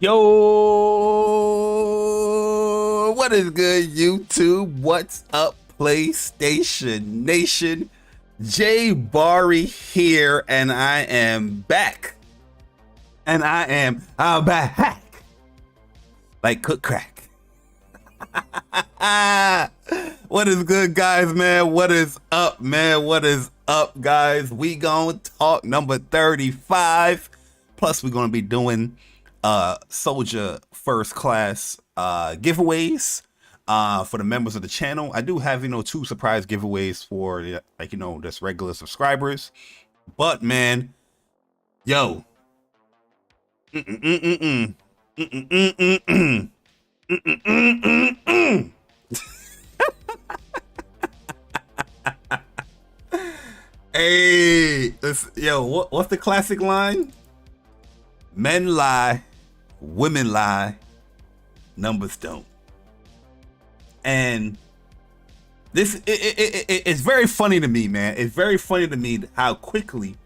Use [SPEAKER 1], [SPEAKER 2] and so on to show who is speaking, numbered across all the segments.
[SPEAKER 1] Yo, what is good, YouTube? What's up, PlayStation Nation? Jay Barry here, and I am back. I'm back. Like cook crack. What is good, guys, man? What is up, man? What is up, guys? We gonna talk number 35. Plus, we're gonna be doing Soldier First Class giveaways for the members of the channel. I do have, 2 surprise giveaways for just regular subscribers. But man, yo, Hey, what's the classic line? Men lie, women lie, numbers don't. And this it's very funny to me, man. It's very funny to me how quickly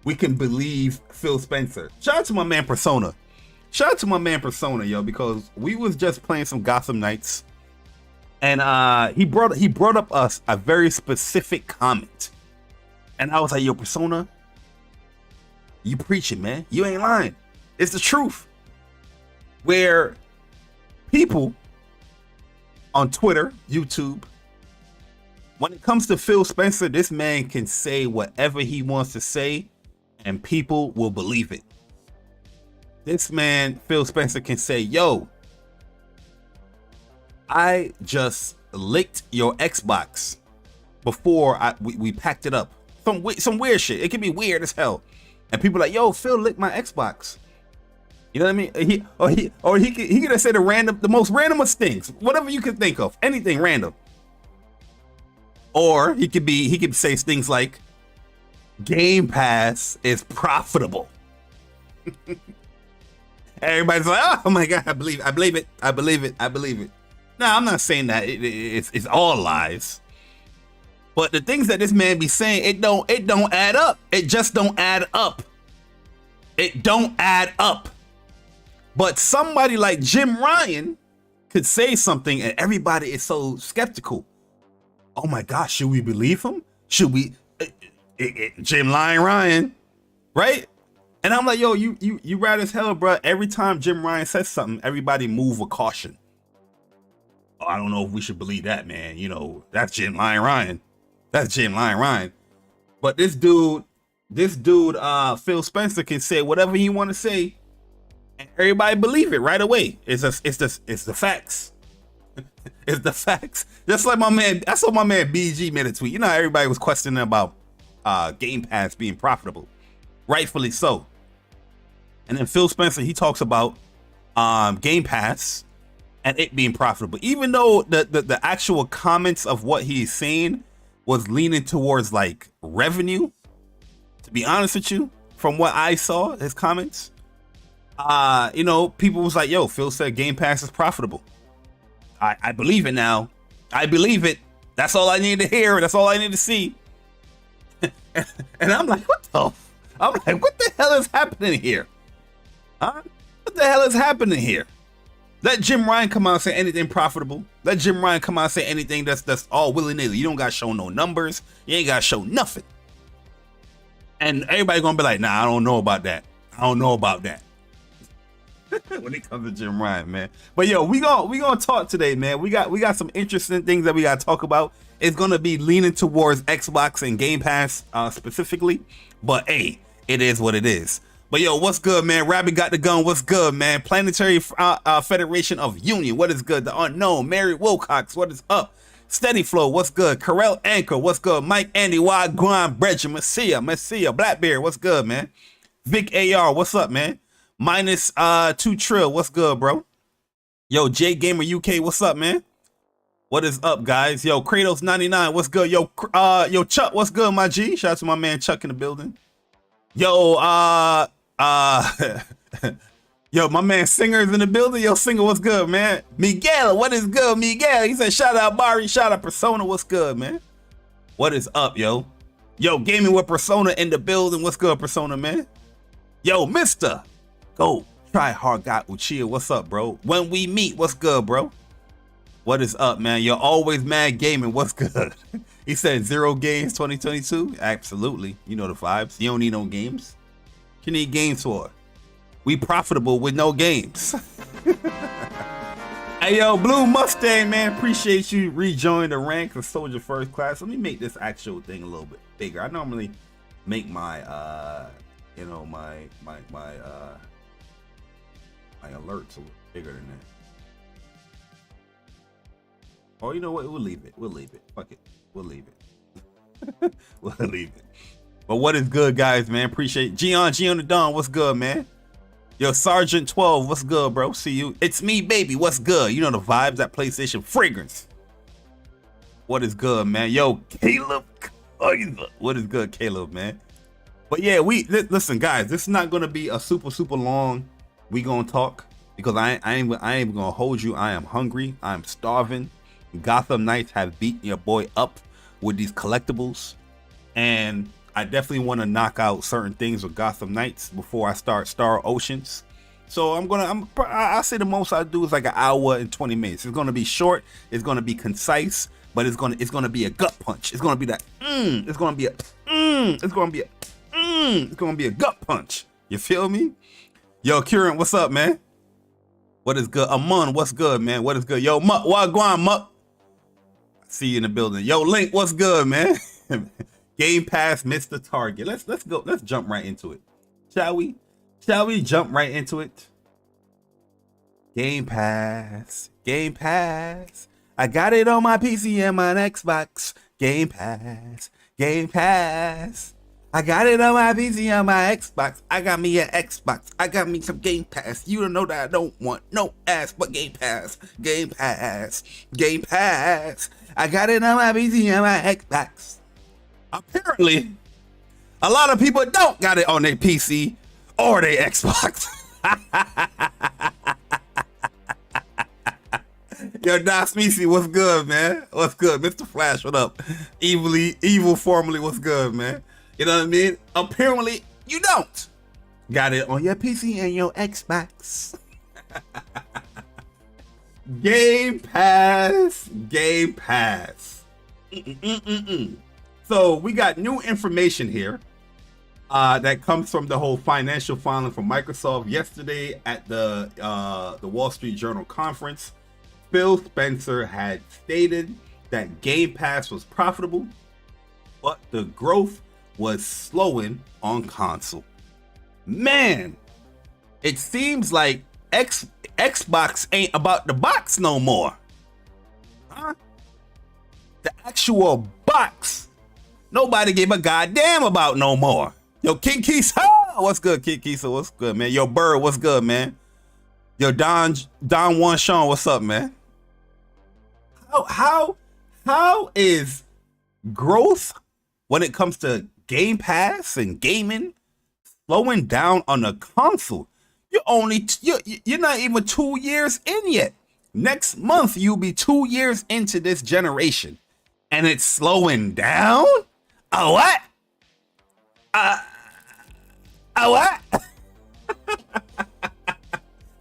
[SPEAKER 1] we can believe Phil Spencer. Shout out to my man Persona. Shout out to my man Persona, yo, because we was just playing some Gotham Knights, and he brought up a very specific comment, and I was like, yo, Persona, you preaching, man. You ain't lying. It's the truth. Where people on Twitter, YouTube, when it comes to Phil Spencer, this man can say whatever he wants to say, and people will believe it. This man, Phil Spencer, can say, yo, I just licked your Xbox before we packed it up. Some weird shit. It can be weird as hell. And people are like, yo, Phil licked my Xbox. You know what I mean? He could have said the most randomest things, whatever you could think of, anything random. Or he could say things like, Gamepass is profitable. Everybody's like, oh my god, I believe it. No, I'm not saying that it's all lies. But the things that this man be saying, it don't add up. It just don't add up. It don't add up. But somebody like Jim Ryan could say something and everybody is so skeptical. Oh my gosh, should we believe him? Should we? Jim Ryan, right? And I'm like, yo, you rad as hell, bro. Every time Jim Ryan says something, everybody move with caution. Oh, I don't know if we should believe that, man. That's Jim Ryan. That's Jim Ryan. But this dude, Phil Spencer can say whatever he want to say, and everybody believe it right away. It's the facts. It's the facts. Just like my man, I saw my man BG made a tweet. How everybody was questioning about Gamepass being profitable, rightfully so. And then Phil Spencer, he talks about Gamepass and it being profitable, even though the actual comments of what he's saying was leaning towards like revenue. To be honest with you, from what I saw, his comments, people was like, yo, Phil said Gamepass is profitable. I believe it now. I believe it. That's all I need to hear. That's all I need to see. And I'm like, what the hell is happening here? Huh? What the hell is happening here? Let Jim Ryan come out and say anything profitable. Let Jim Ryan come out and say anything that's all willy-nilly. You don't got to show no numbers. You ain't got to show nothing. And everybody going to be like, nah, I don't know about that. I don't know about that. When it comes to Jim Ryan, man. But yo, we gonna talk today, man. We got some interesting things that we gotta talk about. It's gonna be leaning towards Xbox and Game Pass specifically. But hey, it is what it is. But yo, what's good, man? Rabbit got the gun. What's good, man? Planetary Federation of Union. What is good? The Unknown. Mary Wilcox. What is up? Steady Flow. What's good? Corel Anchor. What's good? Mike Andy Wild Guan Bridget Messia Blackbeard. What's good, man? Vic AR. What's up, man? Minus 2 Trill. What's good, bro? Yo, J Gamer UK. What's up, man? What is up, guys? Yo, Kratos 99. What's good? Yo, Chuck. What's good, my G? Shout out to my man Chuck in the building. Yo, yo, my man Singer's in the building. Yo, Singer, what's good, man? Miguel, what is good, Miguel? He said, shout out Barry, shout out Persona. What's good, man? What is up, yo? Yo, Gaming with Persona in the building. What's good, Persona, man? Yo, Mister, go Try hard got Uchiha. What's up, bro? When we meet, what's good, bro? What is up, man? You're always mad gaming. What's good? He said 0 games 2022. Absolutely. You know the vibes. You don't need no games. You need games for. We profitable with no games. Hey, yo, Blue Mustang, man. Appreciate you rejoining the ranks of Soldier First Class. Let me make this actual thing a little bit bigger. I normally make my, you know, my alerts a little bigger than that. Oh, you know what? We'll leave it. We'll leave it. Fuck it. We'll leave it. We'll leave it. But what is good, guys, man? Appreciate it. G on the Dawn. What's good, man? Yo, Sergeant 12. What's good, bro? See you. It's me, baby. What's good? You know the vibes. That PlayStation fragrance. What is good, man? Yo, Caleb. What is good, Caleb, man? But yeah, listen, guys. This is not gonna be a super long. We gonna talk because I ain't gonna hold you. I am hungry. I'm starving. Gotham Knights have beaten your boy up with these collectibles, and I definitely want to knock out certain things with Gotham Knights before I start Star Oceans. So I'll say the most I do is like an hour and 20 minutes. It's gonna be short. It's gonna be concise, but it's gonna be a gut punch. It's gonna be that. It's gonna be a. It's gonna be a. It's gonna be a gut punch. You feel me? Yo, Kieran, what's up, man? What is good? Amon, what's good, man? What is good? Yo, Muck, Wagwan, Muck. See you in the building. Yo, Link, what's good, man? Gamepass missed the target. Let's go. Let's jump right into it. Shall we? Shall we jump right into it? Gamepass. Gamepass. I got it on my PC and my Xbox. Gamepass. Gamepass. I got it on my PC and my Xbox. I got me an Xbox. I got me some Game Pass. You don't know that I don't want no ass but Game Pass. Game Pass. Game Pass. I got it on my PC and my Xbox. Apparently, a lot of people don't got it on their PC or their Xbox. Yo, Das Misi, what's good, man? What's good? Mr. Flash, what up? Evil formerly, what's good, man? You know what I mean? Apparently, you don't got it on your PC and your Xbox. Game Pass. Game Pass. So we got new information here that comes from the whole financial filing from Microsoft yesterday at the Wall Street Journal conference. Phil Spencer had stated that Game Pass was profitable, but the growth was slowing on console. Man, it seems like Xbox ain't about the box no more. Huh? The actual box, nobody gave a goddamn about no more. Yo, King Kisa, what's good, King Kisa? What's good, man? Yo, Bird, what's good, man? Yo, Don Juan Sean, what's up, man? How is growth when it comes to Game Pass and gaming slowing down on a console? You're not even 2 years in yet. Next month you'll be 2 years into this generation, and it's slowing down. Oh what? What?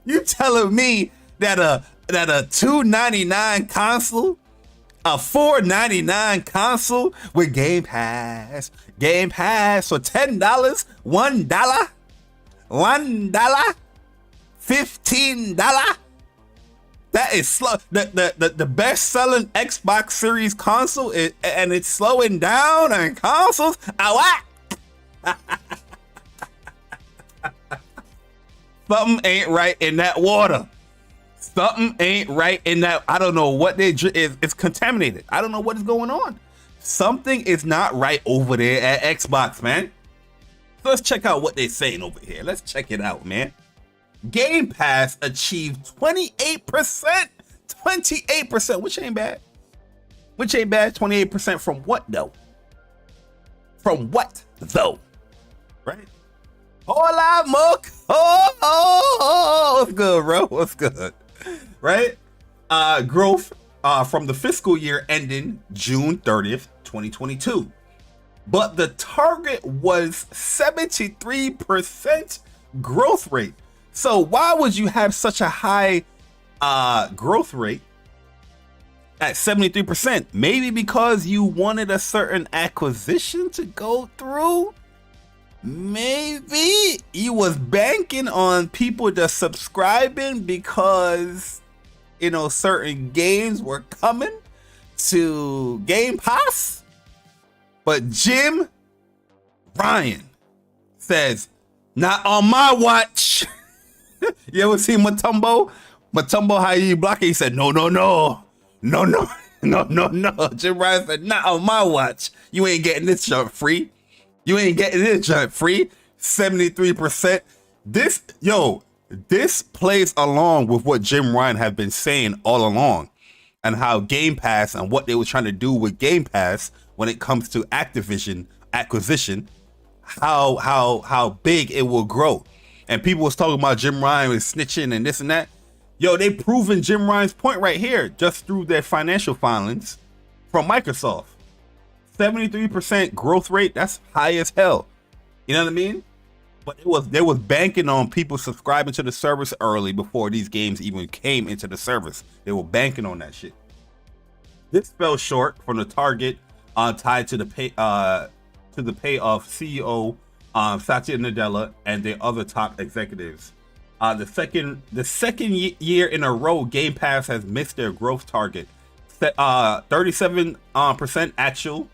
[SPEAKER 1] You telling me that a $299 console, a $499 console with Game Pass for $10, $1, $15? That is slow. The best selling Xbox Series console and it's slowing down on consoles. What? Something ain't right in that water. Something ain't right in that. I don't know what they drink. It's contaminated. I don't know what is going on. Something is not right over there at Xbox, man. So let's check out what they're saying over here. Let's check it out, man. Game Pass achieved 28%. 28%, which ain't bad. Which ain't bad. 28% from what, though? From what, though? Right? Hola, Mook. Oh, what's good, bro? What's good? Right? Growth from the fiscal year ending June 30th, 2022. But the target was 73% growth rate. So why would you have such a high growth rate at 73%? Maybe because you wanted a certain acquisition to go through. Maybe you was banking on people just subscribing because, you know, certain games were coming to Gamepass. But Jim Ryan says, not on my watch. You ever see Matumbo? Matumbo, how you block it? He said, no. Jim Ryan said, not on my watch. You ain't getting this junk free. 73%. This plays along with what Jim Ryan have been saying all along, and how Game Pass and what they were trying to do with Game Pass when it comes to Activision acquisition, how big it will grow. And people was talking about Jim Ryan was snitching and this and that. Yo, they proven Jim Ryan's point right here just through their financial filings from Microsoft. 73% growth rate, that's high as hell. You know what I mean? But they was banking on people subscribing to the service early before these games even came into the service. They were banking on that shit. This fell short from the target tied to the pay of CEO Satya Nadella and their other top executives. The second year in a row, Game Pass has missed their growth target. 37% actual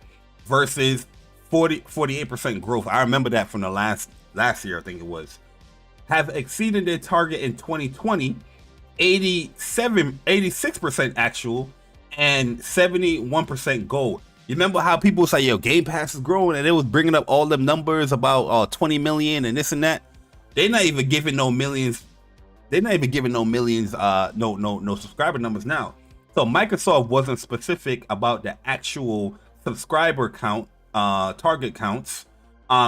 [SPEAKER 1] versus 48% growth. I remember that from the last year, I think it was. Have exceeded their target in 2020, 86% actual and 71% goal. You remember how people say, yo, Game Pass is growing, and it was bringing up all them numbers about 20 million and this and that. They're not even giving no millions. They're not even giving no millions, no subscriber numbers now. So Microsoft wasn't specific about the actual subscriber count, target counts,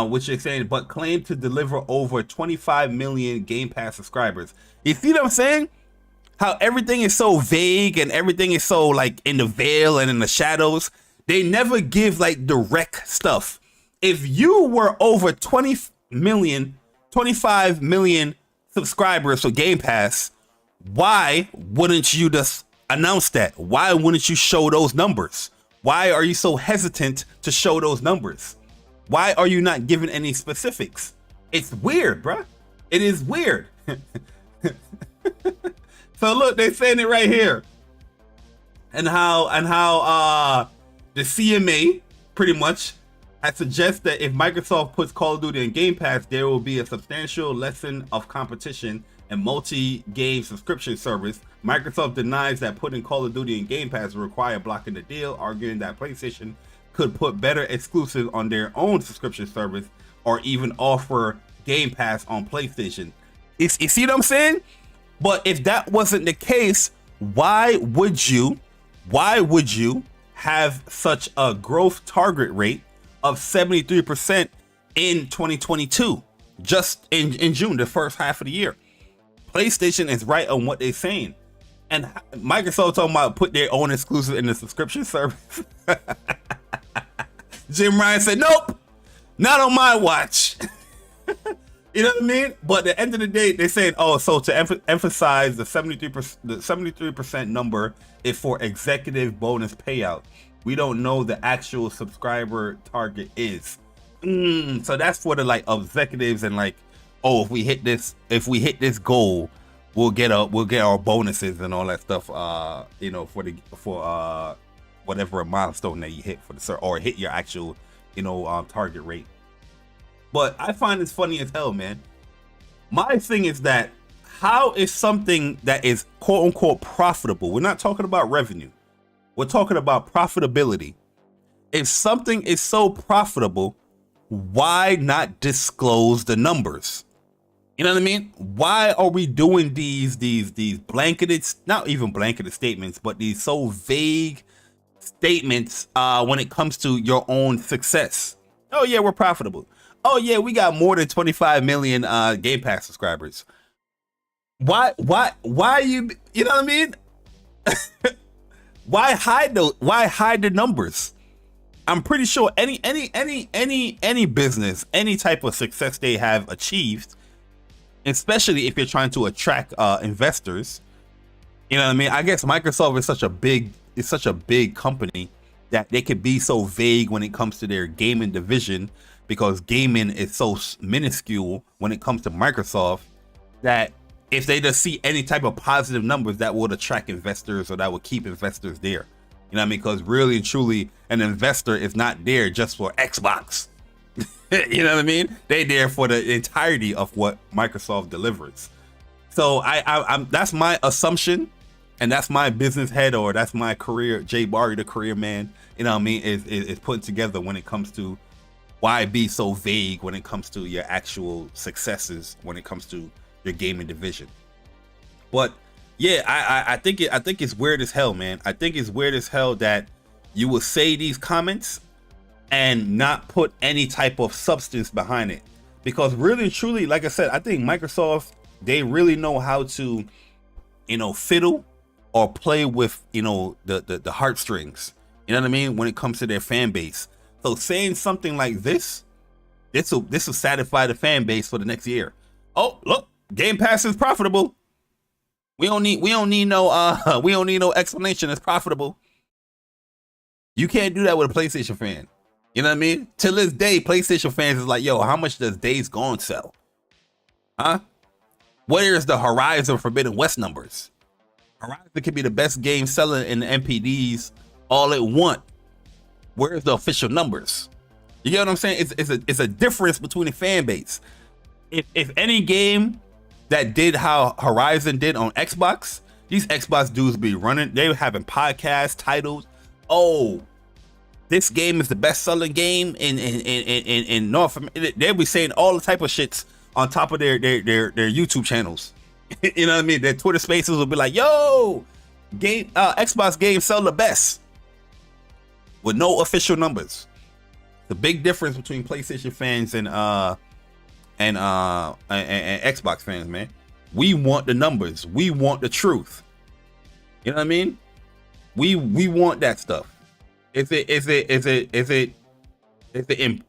[SPEAKER 1] which they're saying, but claimed to deliver over 25 million Game Pass subscribers. You see what I'm saying? How everything is so vague and everything is so like in the veil and in the shadows. They never give like direct stuff. If you were over 25 million subscribers for Game Pass, why wouldn't you just announce that? Why wouldn't you show those numbers? Why are you so hesitant to show those numbers? Why are you not giving any specifics? It's weird, bruh. It is weird. So look, they're saying it right here. And how the CMA pretty much has suggested that if Microsoft puts Call of Duty in Game Pass, there will be a substantial lesson of competition and multi-game subscription service. Microsoft denies that putting Call of Duty in Game Pass will require blocking the deal, arguing that PlayStation could put better exclusives on their own subscription service or even offer Game Pass on PlayStation. You see what I'm saying? But if that wasn't the case, why would you have such a growth target rate of 73% in 2022, just in June, the first half of the year? PlayStation is right on what they're saying. And Microsoft talking about put their own exclusive in the subscription service. Jim Ryan said, nope, not on my watch. You know what I mean? But at the end of the day, they're saying, oh, so to emphasize the 73% number is for executive bonus payout. We don't know the actual subscriber target is. So that's for the like executives and like, oh, if we hit this goal, we'll get our bonuses and all that stuff. You know, for whatever milestone that you hit for the or hit your actual, you know, target rate. But I find this funny as hell, man. My thing is that how is something that is quote unquote profitable? We're not talking about revenue. We're talking about profitability. If something is so profitable, why not disclose the numbers? You know what I mean? Why are we doing these blanketed, not even blanketed statements, but these so vague statements when it comes to your own success? Oh yeah, we're profitable. Oh yeah, we got more than 25 million Game Pass subscribers. Why you know what I mean? Why hide the numbers? I'm pretty sure any business, any type of success they have achieved, especially if you're trying to attract investors. You know what I mean? I guess Microsoft is such a big company that they could be so vague when it comes to their gaming division, because gaming is so minuscule when it comes to Microsoft, that if they just see any type of positive numbers, that would attract investors, or that would keep investors there. You know what I mean? Because really and truly, an investor is not there just for Xbox. You know what I mean? They there for the entirety of what Microsoft delivers. So I'm that's my assumption, and that's my business head, or that's my career, Jay Barry, the career man, you know what I mean, is putting together when it comes to why be so vague when it comes to your actual successes, when it comes to your gaming division. But yeah, I think it's weird as hell, man. I think it's weird as hell that you will say these comments and not put any type of substance behind it. Because really and truly, like I said, I think Microsoft, they really know how to, you know, fiddle or play with, you know, the heartstrings. You know what I mean? When it comes to their fan base. So saying something like this will satisfy the fan base for the next year. Oh, look, Game Pass is profitable. We don't need no explanation. It's profitable. You can't do that with a PlayStation fan. You know what I mean? Till this day, PlayStation fans is like, yo, how much does Days Gone sell? Huh? Where is the Horizon Forbidden West numbers? Horizon could be the best game selling in the MPDs all at once. Where's the official numbers? You get what I'm saying? It's a difference between the fan base. If any game that did how Horizon did on Xbox, these Xbox dudes be running, they were having podcast titles. Oh, this game is the best selling game in North America. They'll be saying all the type of shits on top of their YouTube channels. You know what I mean? Their Twitter spaces will be like, yo, Xbox games sell the best, with no official numbers. The big difference between PlayStation fans and Xbox fans, man. We want the numbers. We want the truth. You know what I mean? We want that stuff. Is it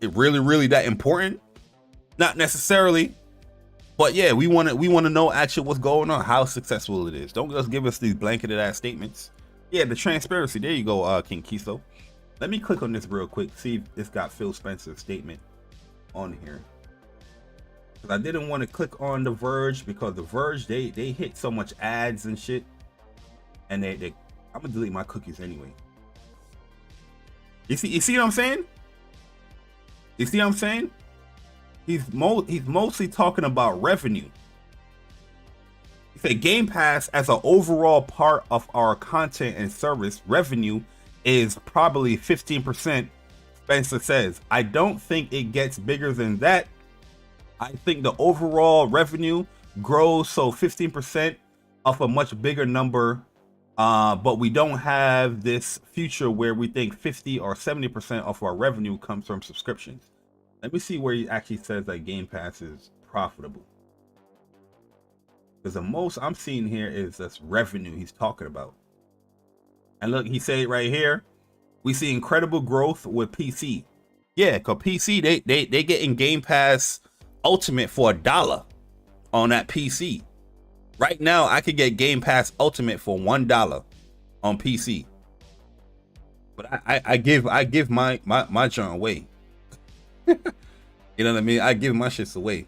[SPEAKER 1] really that important? Not necessarily. But yeah, we want to know actually what's going on, how successful it is. Don't just give us these blanketed ass statements. Yeah, the transparency. There you go, King Kiso. Let me click on this real quick, see if it's got Phil Spencer's statement on here. Because I didn't want to click on The Verge, because The Verge, they hit so much ads and shit. And I'm gonna delete my cookies anyway. You see what I'm saying? You see what I'm saying? He's mostly talking about revenue. He said Game Pass as an overall part of our content and service revenue is probably 15%. Spencer says, I don't think it gets bigger than that. I think the overall revenue grows, so 15% of a much bigger number. But we don't have this future where we think 50 or 70% of our revenue comes from subscriptions. Let me see where he actually says that Game Pass is profitable. Because the most I'm seeing here is this revenue he's talking about. And look, he said right here, we see incredible growth with PC. Yeah, because PC, they getting Game Pass Ultimate for $1 on that PC. Right now, I could get Game Pass Ultimate for $1 on PC. But I give my joint away. You know what I mean? I give my shits away.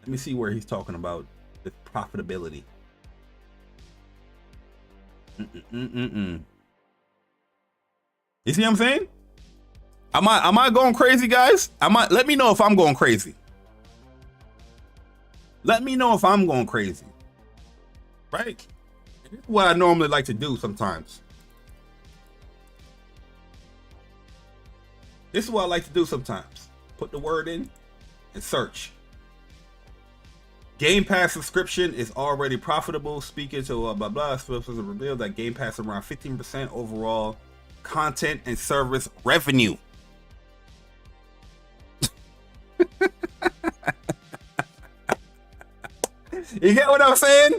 [SPEAKER 1] Let me see where he's talking about the profitability. You see what I'm saying? Am I going crazy, guys? Let me know if I'm going crazy. Let me know if I'm going crazy. Right? This is what I normally like to do sometimes. This is what I like to do sometimes. Put the word in and search. Game Pass subscription is already profitable. Speaking to blah blah, Phillips has revealed that Game Pass is around 15% overall content and service revenue. You get what I'm saying?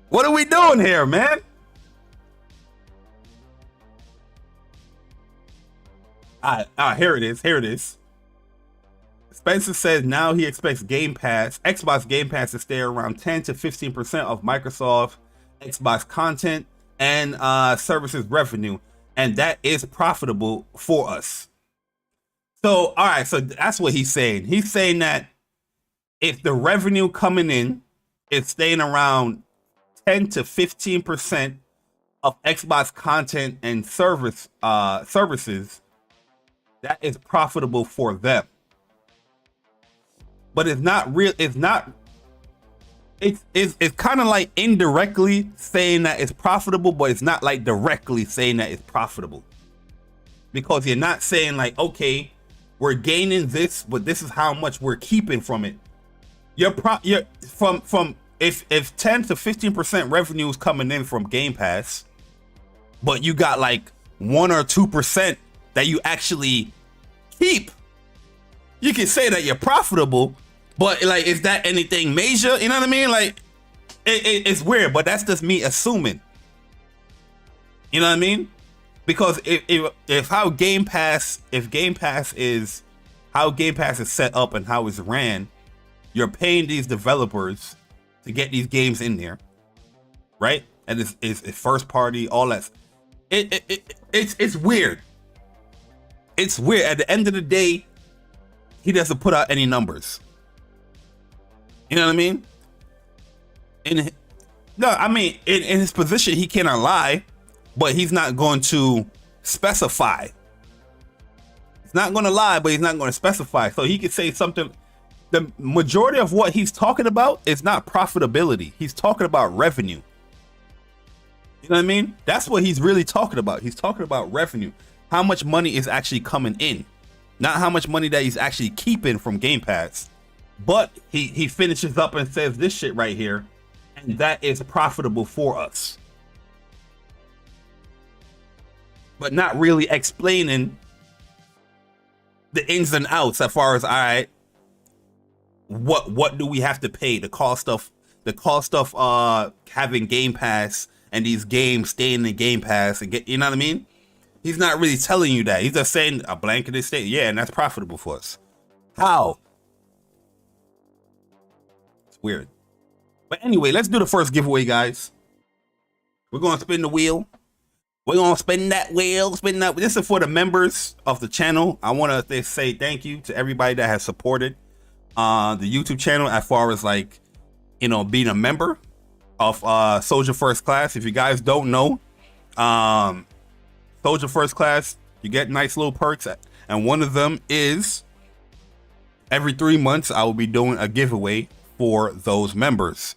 [SPEAKER 1] What are we doing here, man? All right, here it is. Here it is. Spencer says now he expects Xbox Game Pass to stay around 10 to 15% of Microsoft Xbox content and services revenue, and that is profitable for us. So, all right, so that's what he's saying. He's saying that if the revenue coming in is staying around 10 to 15% of Xbox content and services, that is profitable for them. But it's not real. It's not. It's kind of like indirectly saying that it's profitable, but it's not like directly saying that it's profitable, because you're not saying like, okay, we're gaining this, but this is how much we're keeping from it. You're from if 10 to 15% revenue is coming in from Game Pass, but you got like 1 or 2% that you actually keep, you can say that you're profitable. But like, is that anything major? You know what I mean? Like, it's weird, but that's just me assuming. You know what I mean? Because if Game Pass is set up and how it's ran, you're paying these developers to get these games in there, right? And it's first party, all that. It's weird. It's weird. At the end of the day, he doesn't put out any numbers. You know what I mean? In his position, he cannot lie, but he's not going to specify. He's not going to lie, but he's not going to specify. So he could say something. The majority of what he's talking about is not profitability. He's talking about revenue. You know what I mean? That's what he's really talking about. He's talking about revenue. How much money is actually coming in, not how much money that he's actually keeping from Game Pass. But he finishes up and says this shit right here, and that is profitable for us. But not really explaining the ins and outs as far as, all right, what do we have to pay? The cost of having Game Pass and these games staying in Game Pass and get, you know what I mean? He's not really telling you that. He's just saying a blanketed statement. Yeah, and that's profitable for us. How? Weird. But anyway, let's do the first giveaway, guys. We're going to spin the wheel. We're going to spin that wheel. This is for the members of the channel. I want to say thank you to everybody that has supported the YouTube channel as far as, like, you know, being a member of Soldier First Class. If you guys don't know, Soldier First Class, you get nice little perks. And one of them is every 3 months, I will be doing a giveaway for those members,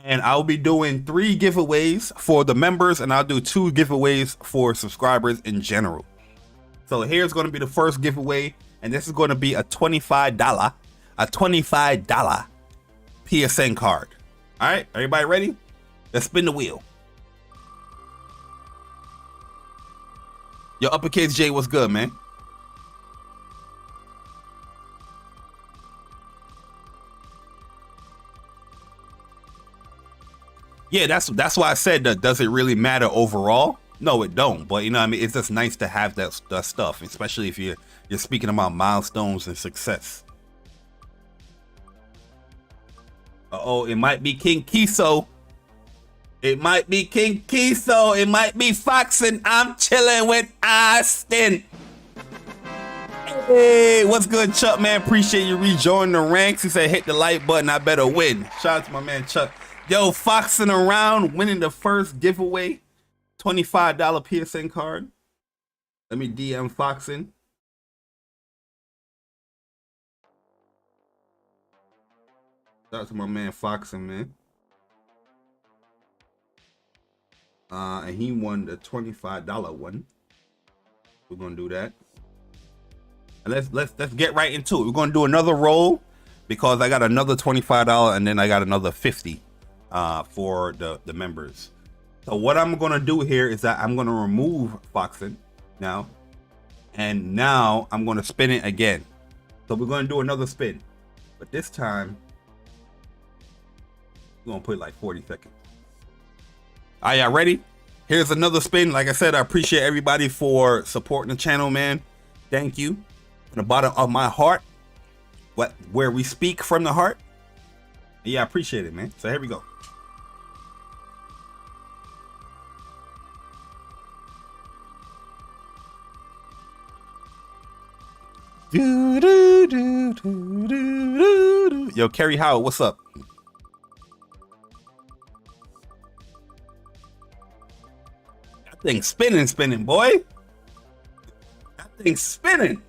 [SPEAKER 1] and I'll be doing 3 giveaways for the members, and I'll do 2 giveaways for subscribers in general. So here's going to be the first giveaway, and this is going to be a $25 PSN card. All right, everybody ready? Let's spin the wheel. Yo, Uppercase J, what's good, man? Yeah, that's why I said that. Does it really matter overall? No, it don't. But you know what I mean, it's just nice to have that stuff, especially if you're speaking about milestones and success. Uh-oh, it might be King Kiso. It might be King Kiso. It might be Fox, and I'm chilling with Austin. Hey, what's good, Chuck, man? Appreciate you rejoining the ranks. He said hit the like button, I better win. Shout out to my man Chuck. Yo, foxing around, winning the first giveaway, $25 PSN card. Let me DM foxing. Shout out to my man foxing, man. And he won the $25 one. We're gonna do that. And let's get right into it. We're gonna do another roll because I got another $25 and then I got another $50. For the members. So what I'm gonna do here is that I'm gonna remove Foxen now, and now I'm gonna spin it again. So we're gonna do another spin, but this time we're gonna put like 40 seconds. Are y'all ready? Here's another spin. Like I said, I appreciate everybody for supporting the channel, man. Thank you from the bottom of my heart. where we speak from the heart. Yeah, I appreciate it, man. So here we go. Yo, Kerry Howard, what's up? That thing's spinning, boy. That thing's spinning.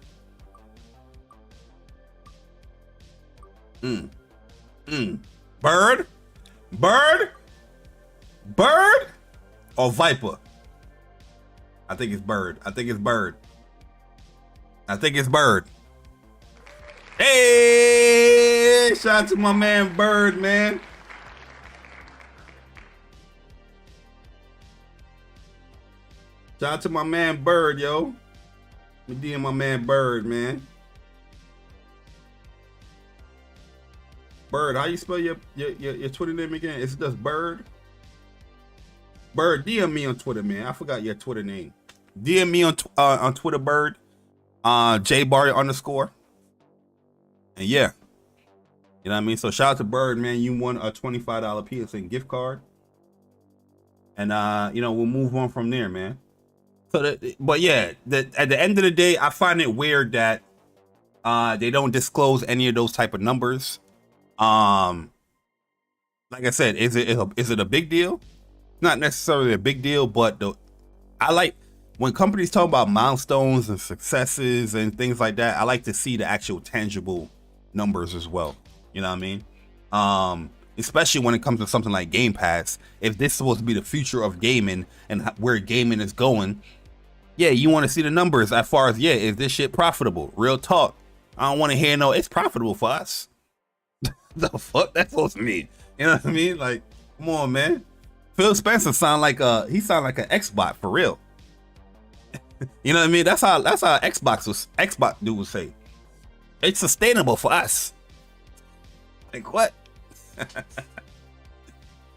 [SPEAKER 1] Bird, or Viper? I think it's bird. I think it's bird. Hey, shout out to my man Bird, man. Shout out to my man Bird, yo. Me DM my man Bird, man. Bird, how you spell your Twitter name again? Is it just Bird? Bird, DM me on Twitter, man. I forgot your Twitter name. DM me on Twitter, Bird. JBarry_. And yeah, you know what I mean? So shout out to Bird, man. You won a $25 PSN gift card. And you know, we'll move on from there, man. So but yeah, at the end of the day, I find it weird that they don't disclose any of those type of numbers. Like I said, is it a big deal? Not necessarily a big deal, but I like when companies talk about milestones and successes and things like that. I like to see the actual tangible numbers as well. You know what I mean? Especially when it comes to something like Game Pass. If this is supposed to be the future of gaming and where gaming is going, yeah, you want to see the numbers as far as, yeah, is this shit profitable? Real talk. I don't want to hear no, it's profitable for us. The fuck that's supposed to mean? You know what I mean? Like, come on, man. Phil Spencer sound like an Xbox for real. You know what I mean? That's how Xbox dude would say. It's sustainable for us. Like what?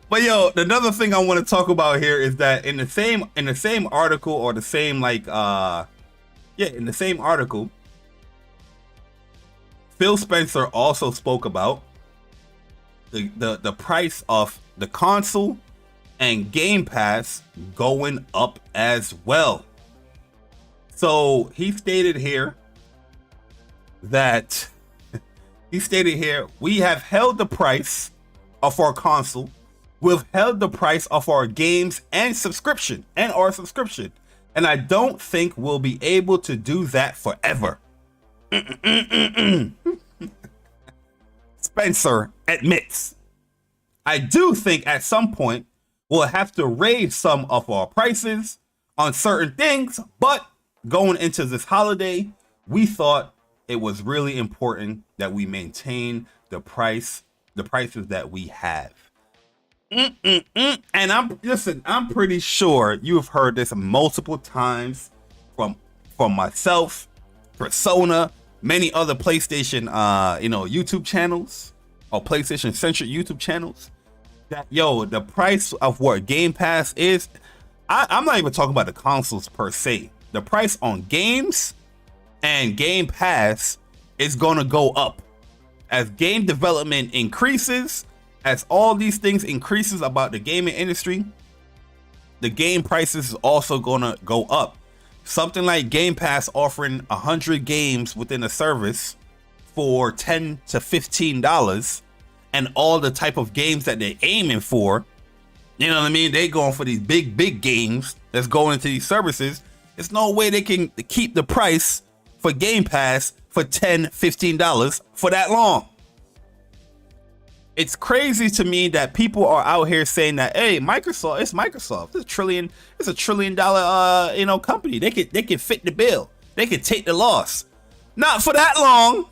[SPEAKER 1] But yo, another thing I want to talk about here is that in the same article, or the same in the same article, Phil Spencer also spoke about the price of the console and Game Pass going up as well. So he stated here that we have held the price of our console, we've held the price of our games and our subscription, and I don't think we'll be able to do that forever. Spencer admits, I do think at some point we'll have to raise some of our prices on certain things, but going into this holiday, we thought it was really important that we maintain the prices that we have. And I'm pretty sure you've heard this multiple times from myself, Persona, many other PlayStation YouTube channels, or PlayStation centric YouTube channels, that the price of what Game Pass is, I'm not even talking about the consoles per se. The price on games and Game Pass is gonna go up as game development increases, as all these things increases about the gaming industry. The game prices is also gonna go up. Something like Game Pass offering 100 games within a service for $10 to $15, and all the type of games that they're aiming for, you know what I mean? They going for these big games that's going into these services. There's no way they can keep the price for Game Pass for $10, $15 for that long. It's crazy to me that people are out here saying that, hey, Microsoft, it's a $1 trillion company. They can fit the bill. They can take the loss. Not for that long.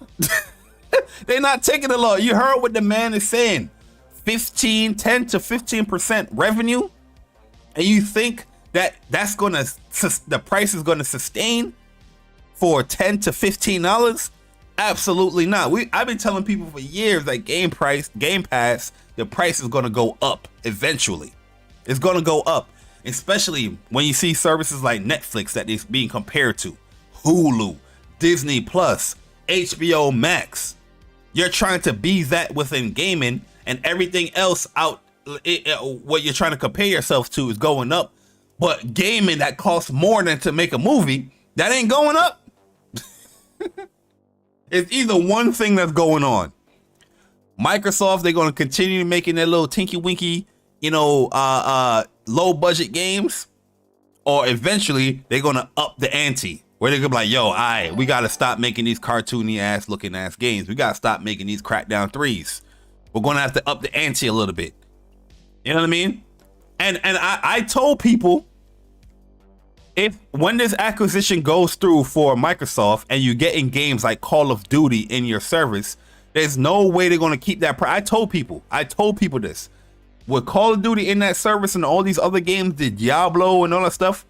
[SPEAKER 1] They're not taking the loss. You heard what the man is saying. 10 to 15% revenue, and you think that the price is gonna sustain for $10 to $15? Absolutely not. I've been telling people for years that Game Pass, the price is gonna go up eventually. It's gonna go up, especially when you see services like Netflix that is being compared to, Hulu, Disney Plus, HBO Max. You're trying to be that within gaming, and everything else out, what you're trying to compare yourself to is going up. But gaming that costs more than to make a movie, that ain't going up. It's either one thing that's going on. Microsoft, they're going to continue making their little tinky winky, low budget games, or eventually they're going to up the ante. Where they're gonna be like, yo, we gotta stop making these cartoony ass looking ass games. We gotta stop making these Crackdown 3s. We're gonna have to up the ante a little bit. You know what I mean? And I told people, when this acquisition goes through for Microsoft and you're getting games like Call of Duty in your service, there's no way they're gonna keep that price. I told people this. With Call of Duty in that service and all these other games, the Diablo and all that stuff,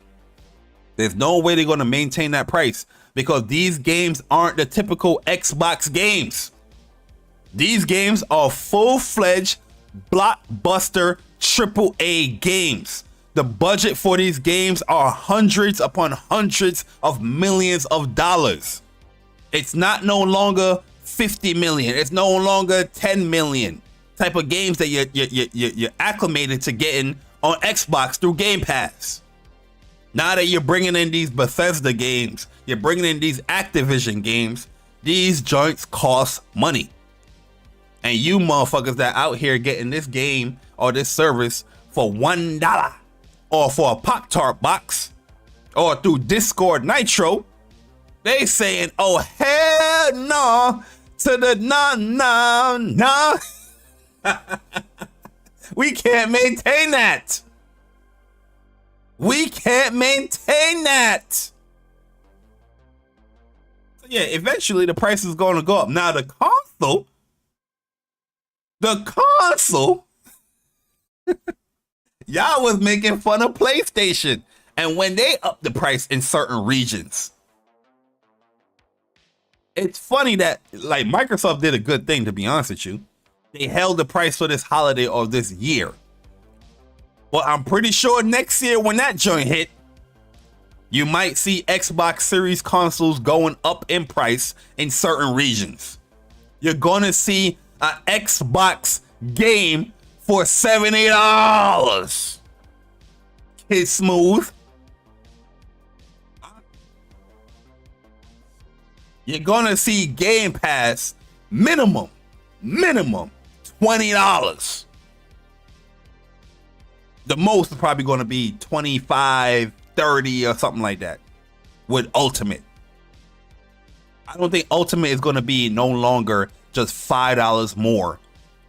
[SPEAKER 1] there's no way they're going to maintain that price, because these games aren't the typical Xbox games. These games are full-fledged blockbuster AAA games. The budget for these games are hundreds upon hundreds of millions of dollars. It's not no longer 50 million. It's no longer 10 million type of games that you're acclimated to getting on Xbox through Gamepass. Now that you're bringing in these Bethesda games, you're bringing in these Activision games, these joints cost money. And you motherfuckers that out here getting this game or this service for $1, or for a Pop-Tart box, or through Discord Nitro, they saying, oh hell no, to the no. We can't maintain that. We can't maintain that. So yeah, eventually the price is going to go up. Now the console, y'all was making fun of PlayStation, and when they up the price in certain regions, it's funny that like Microsoft did a good thing, to be honest with you. They held the price for this holiday or this year. Well, I'm pretty sure next year when that joint hit, you might see Xbox Series consoles going up in price in certain regions. You're gonna see an Xbox game for $70. Kid Smooth. You're gonna see Game Pass minimum $20. The most is probably going to be 25, 30 or something like that with Ultimate. I don't think Ultimate is going to be no longer just $5 more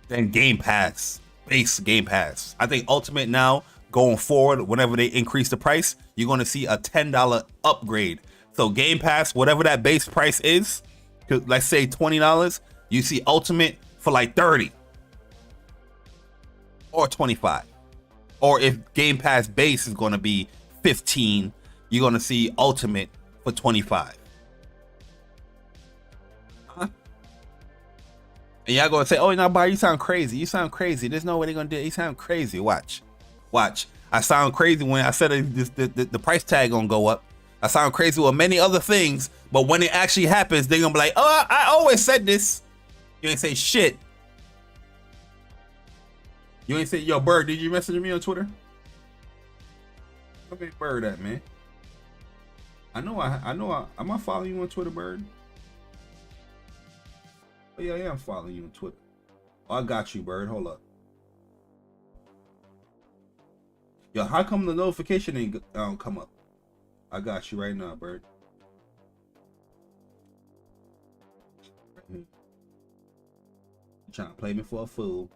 [SPEAKER 1] than Game Pass, base Game Pass. I think Ultimate now, going forward, whenever they increase the price, you're going to see a $10 upgrade. So Game Pass, whatever that base price is, let's say $20, you see Ultimate for like 30 or 25. Or if Game Pass base is going to be 15, you're going to see Ultimate for 25. Huh? And y'all going to say, oh, no, Bar, you sound crazy. You sound crazy. There's no way they're going to do it. You sound crazy. Watch. I sound crazy when I said the price tag going to go up. I sound crazy with many other things. But when it actually happens, they're going to be like, oh, I always said this. You ain't say shit. You ain't say, yo, Bird, did you message me on Twitter? Where Bird at, man? Am I following you on Twitter, Bird? Oh, yeah, I'm following you on Twitter. Oh, I got you, Bird. Hold up. Yo, how come the notification ain't come up? I got you right now, Bird. You trying to play me for a fool.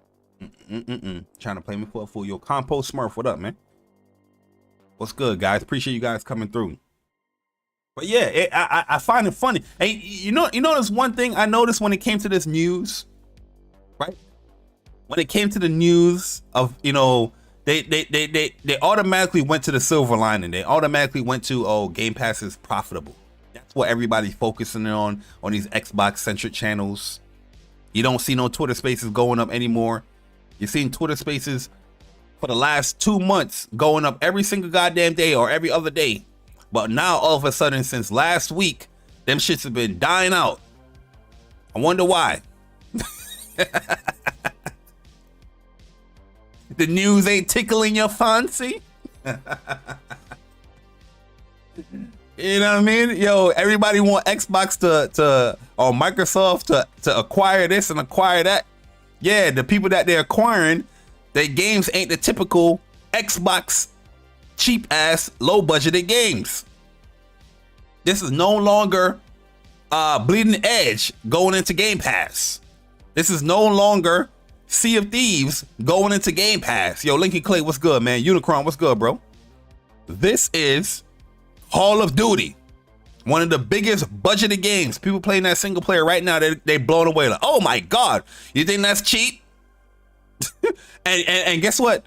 [SPEAKER 1] Trying to play me for a fool. Yo, Compost Smurf, what up, man? What's good, guys? Appreciate you guys coming through. But yeah, I find it funny. Hey, you know, there's one thing I noticed when it came to this news, right? When it came to the news of, you know, they automatically went to the silver lining. They automatically went to, oh, Game Pass is profitable. That's what everybody's focusing on these Xbox centric channels. You don't see no Twitter Spaces going up anymore. You're seeing Twitter Spaces for the last 2 months going up every single goddamn day or every other day. But now all of a sudden, since last week, them shits have been dying out. I wonder why. The news ain't tickling your fancy. You know what I mean? Yo, everybody want Xbox to or Microsoft to acquire this and acquire that. Yeah, the people that they're acquiring, their games ain't the typical Xbox cheap ass low budgeted games. This is no longer Bleeding Edge going into Gamepass. This is no longer Sea of Thieves going into Gamepass. Yo, Lincoln Clay, what's good, man? Unicron, what's good, bro? This is Call of Duty, one of the biggest budgeted games. People playing that single player right now, they blown away. Like, oh my god, you think that's cheap? and guess what?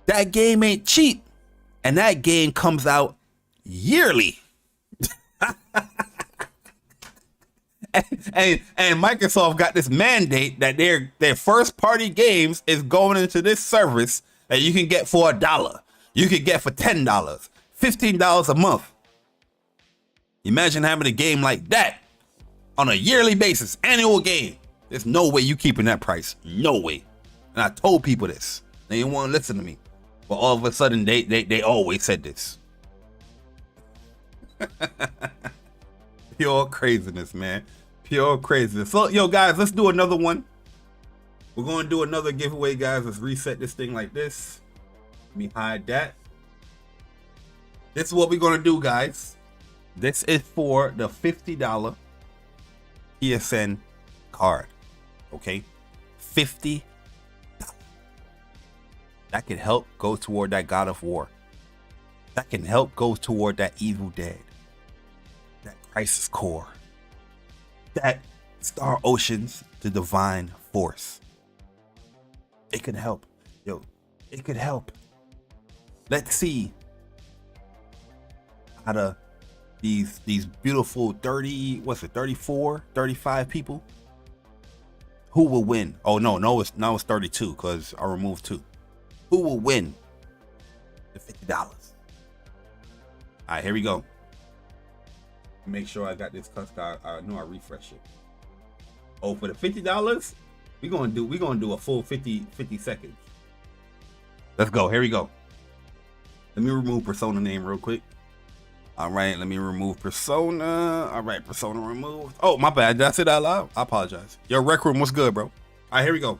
[SPEAKER 1] That game ain't cheap, and that game comes out yearly. and Microsoft got this mandate that their first party games is going into this service that you can get for $1. You could get for $10, $15 a month. Imagine having a game like that on a yearly basis, annual game. There's no way you keeping that price. No way. And I told people this. They didn't want to listen to me. But all of a sudden, they always said this. Pure craziness, man. Pure craziness. So, yo, guys, let's do another one. We're going to do another giveaway, guys. Let's reset this thing like this. Let me hide that. This is what we're going to do, guys. This is for the $50 PSN card. Okay? $50. That can help go toward that God of War. That can help go toward that Evil Dead. That Crisis Core. That Star Oceans, the Divine Force. It could help. Yo, it could help. Let's see out of these beautiful 34, 35 people, who will win? Oh no, it's 32 because I removed 2. Who will win the $50? All right, here we go. Make sure I got this custom. I know I refresh it. Oh, for the $50, we're gonna do a full 50 seconds. Let's go. Here we go. Let me remove Persona name real quick. All right, let me remove Persona. All right, Persona removed. Oh, my bad. Did I say that out loud? I apologize. Yo, Rec Room, what's good, bro? All right, here we go.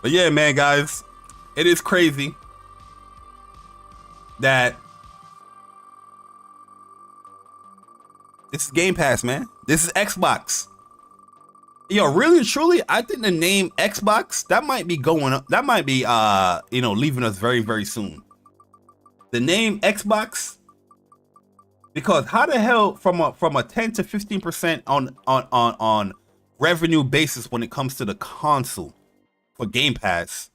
[SPEAKER 1] But yeah, man, guys, it is crazy that this is Game Pass, man. This is Xbox. Yo, really and truly, I think the name Xbox, that might be going up. That might be leaving us very, very soon. The name Xbox, because how the hell from a 10 to 15% on revenue basis when it comes to the console for Game Pass,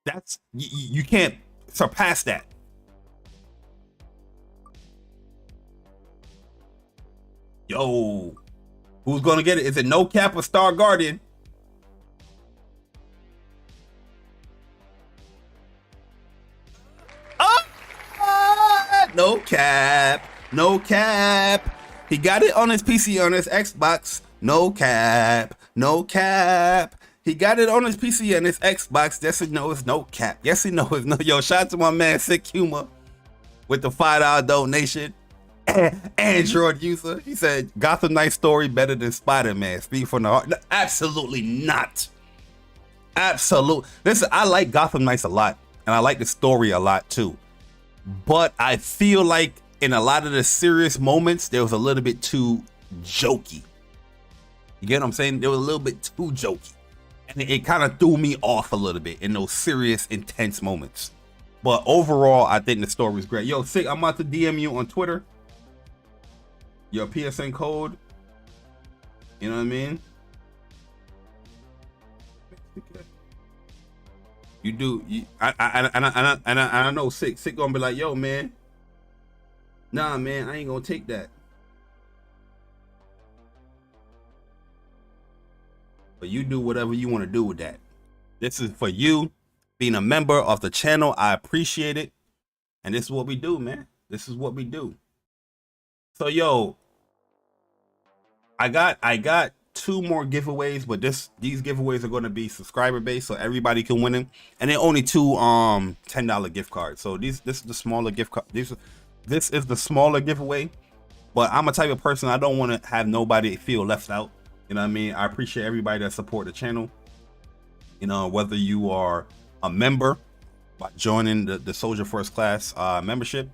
[SPEAKER 1] that's you can't surpass that. Yo, who's gonna get it? Is it No Cap or Star Guardian? No cap, no cap. He got it on his PC, on his Xbox. No cap, no cap. He got it on his PC and his Xbox. Yes, he knows no cap. Yes, he knows no. Yo, shout out to my man Sick Humor with the $5 donation. Android user. He said Gotham Knights story better than Spider-Man. Speak from the heart. No, absolutely not. Absolute. Listen, I like Gotham Knights a lot, and I like the story a lot too. But I feel like in a lot of the serious moments, there was a little bit too jokey. You get what I'm saying? There was a little bit too jokey. And it kind of threw me off a little bit in those serious, intense moments. But overall, I think the story was great. Yo, Sick, I'm about to DM you on Twitter. Your PSN code. You know what I mean? You do. I know Sick gonna be like, yo, man. Nah, man, I ain't gonna take that. But you do whatever you want to do with that. This is for you being a member of the channel. I appreciate it. And this is what we do, man. This is what we do. So, yo, I got 2 more giveaways, but these giveaways are going to be subscriber based, so everybody can win them, and they're only 2 $10 gift cards. So this is the smaller gift card. This is the smaller giveaway, but I'm a type of person, I don't want to have nobody feel left out. You know what I mean? I appreciate everybody that support the channel. You know, whether you are a member by joining the Soldier First Class membership,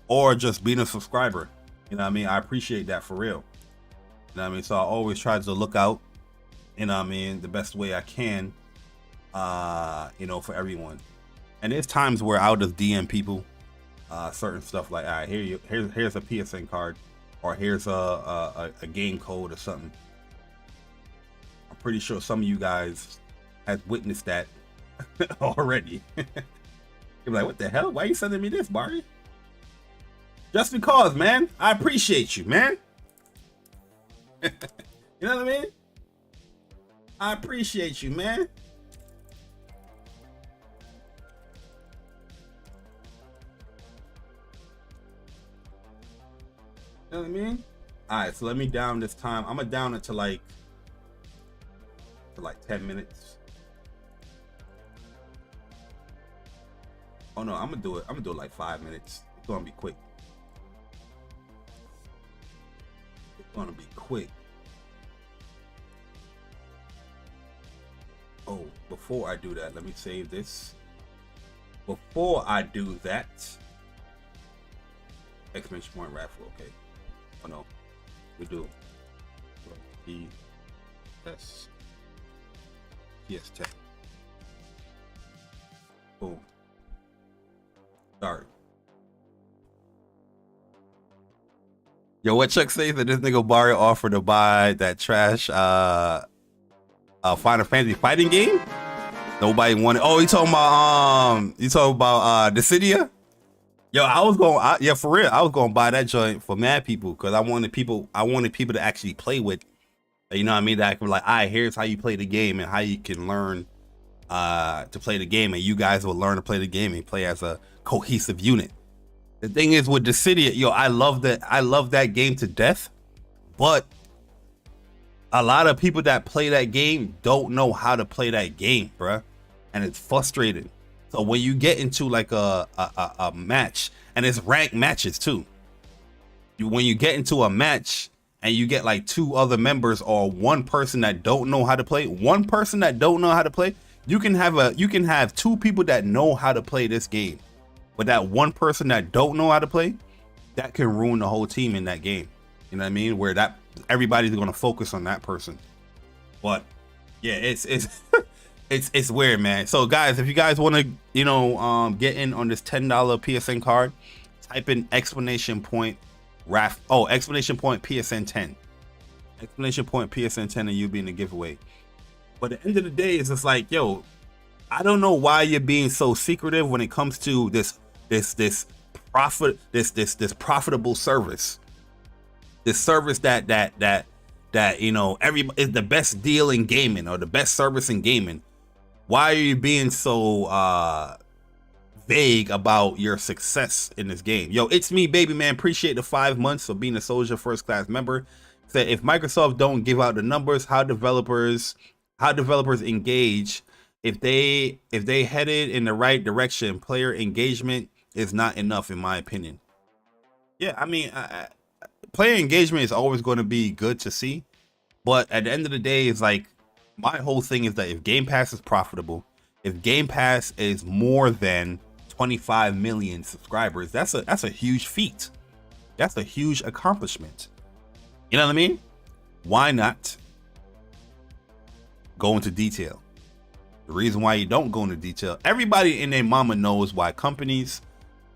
[SPEAKER 1] or just being a subscriber. You know what I mean? I appreciate that for real. You know what I mean? So I always try to look out, you know what I mean, the best way I can, you know, for everyone. And there's times where I'll just DM people certain stuff like, all right, here's a PSN card, or here's a game code or something. I'm pretty sure some of you guys have witnessed that already. You're like, what the hell? Why are you sending me this, Barry? Just because, man. I appreciate you, man. You know what I mean? I appreciate you, man. You know what I mean? All right, so let me down this time. I'm gonna down it to like 10 minutes. Oh no, I'm gonna do it like 5 minutes. It's gonna be quick. Gonna be quick. Oh, before I do that, let me save this. Before I do that, exclamation point raffle. Okay. Oh no, we do. PS10. Boom. Start. Yo, what Chuck says that this nigga Barry offered to buy that trash Final Fantasy fighting game? Nobody wanted. Oh, you talking about Dissidia? Yo, I was going. Yeah, for real, I was going to buy that joint for mad people, because I wanted people to actually play with. You know what I mean? That I can be like, all right, here's how you play the game and how you can learn to play the game, and you guys will learn to play the game and play as a cohesive unit. The thing is with Dissidia, yo, I love that game to death, but a lot of people that play that game don't know how to play that game, bruh, and it's frustrating. So when you get into like a match, and it's ranked matches too, when you get into a match and you get like 2 other members or one person that don't know how to play, you can have 2 people that know how to play this game. But that one person that don't know how to play, that can ruin the whole team in that game. You know what I mean? Where that everybody's going to focus on that person. But yeah, it's it's weird, man. So guys, if you guys want to, you know, get in on this $10 PSN card, type in exclamation point PSN 10. Exclamation point PSN 10, and you'll be in the giveaway. But at the end of the day, it's just like, yo, I don't know why you're being so secretive when it comes to this profitable service. This service that you know is the best deal in gaming, or the best service in gaming. Why are you being so vague about your success in this game? Yo, it's me, baby man. Appreciate the 5 months of being a Soldier First Class member. Said if Microsoft don't give out the numbers, how developers engage? If they headed in the right direction, player engagement is not enough, in my opinion. Yeah, I mean, player engagement is always going to be good to see, but at the end of the day, it's like, my whole thing is that if Game Pass is profitable, if Game Pass is more than 25 million subscribers, that's a huge feat. That's a huge accomplishment. You know what I mean? Why not go into detail? The reason why you don't go into detail, everybody and their mama knows why companies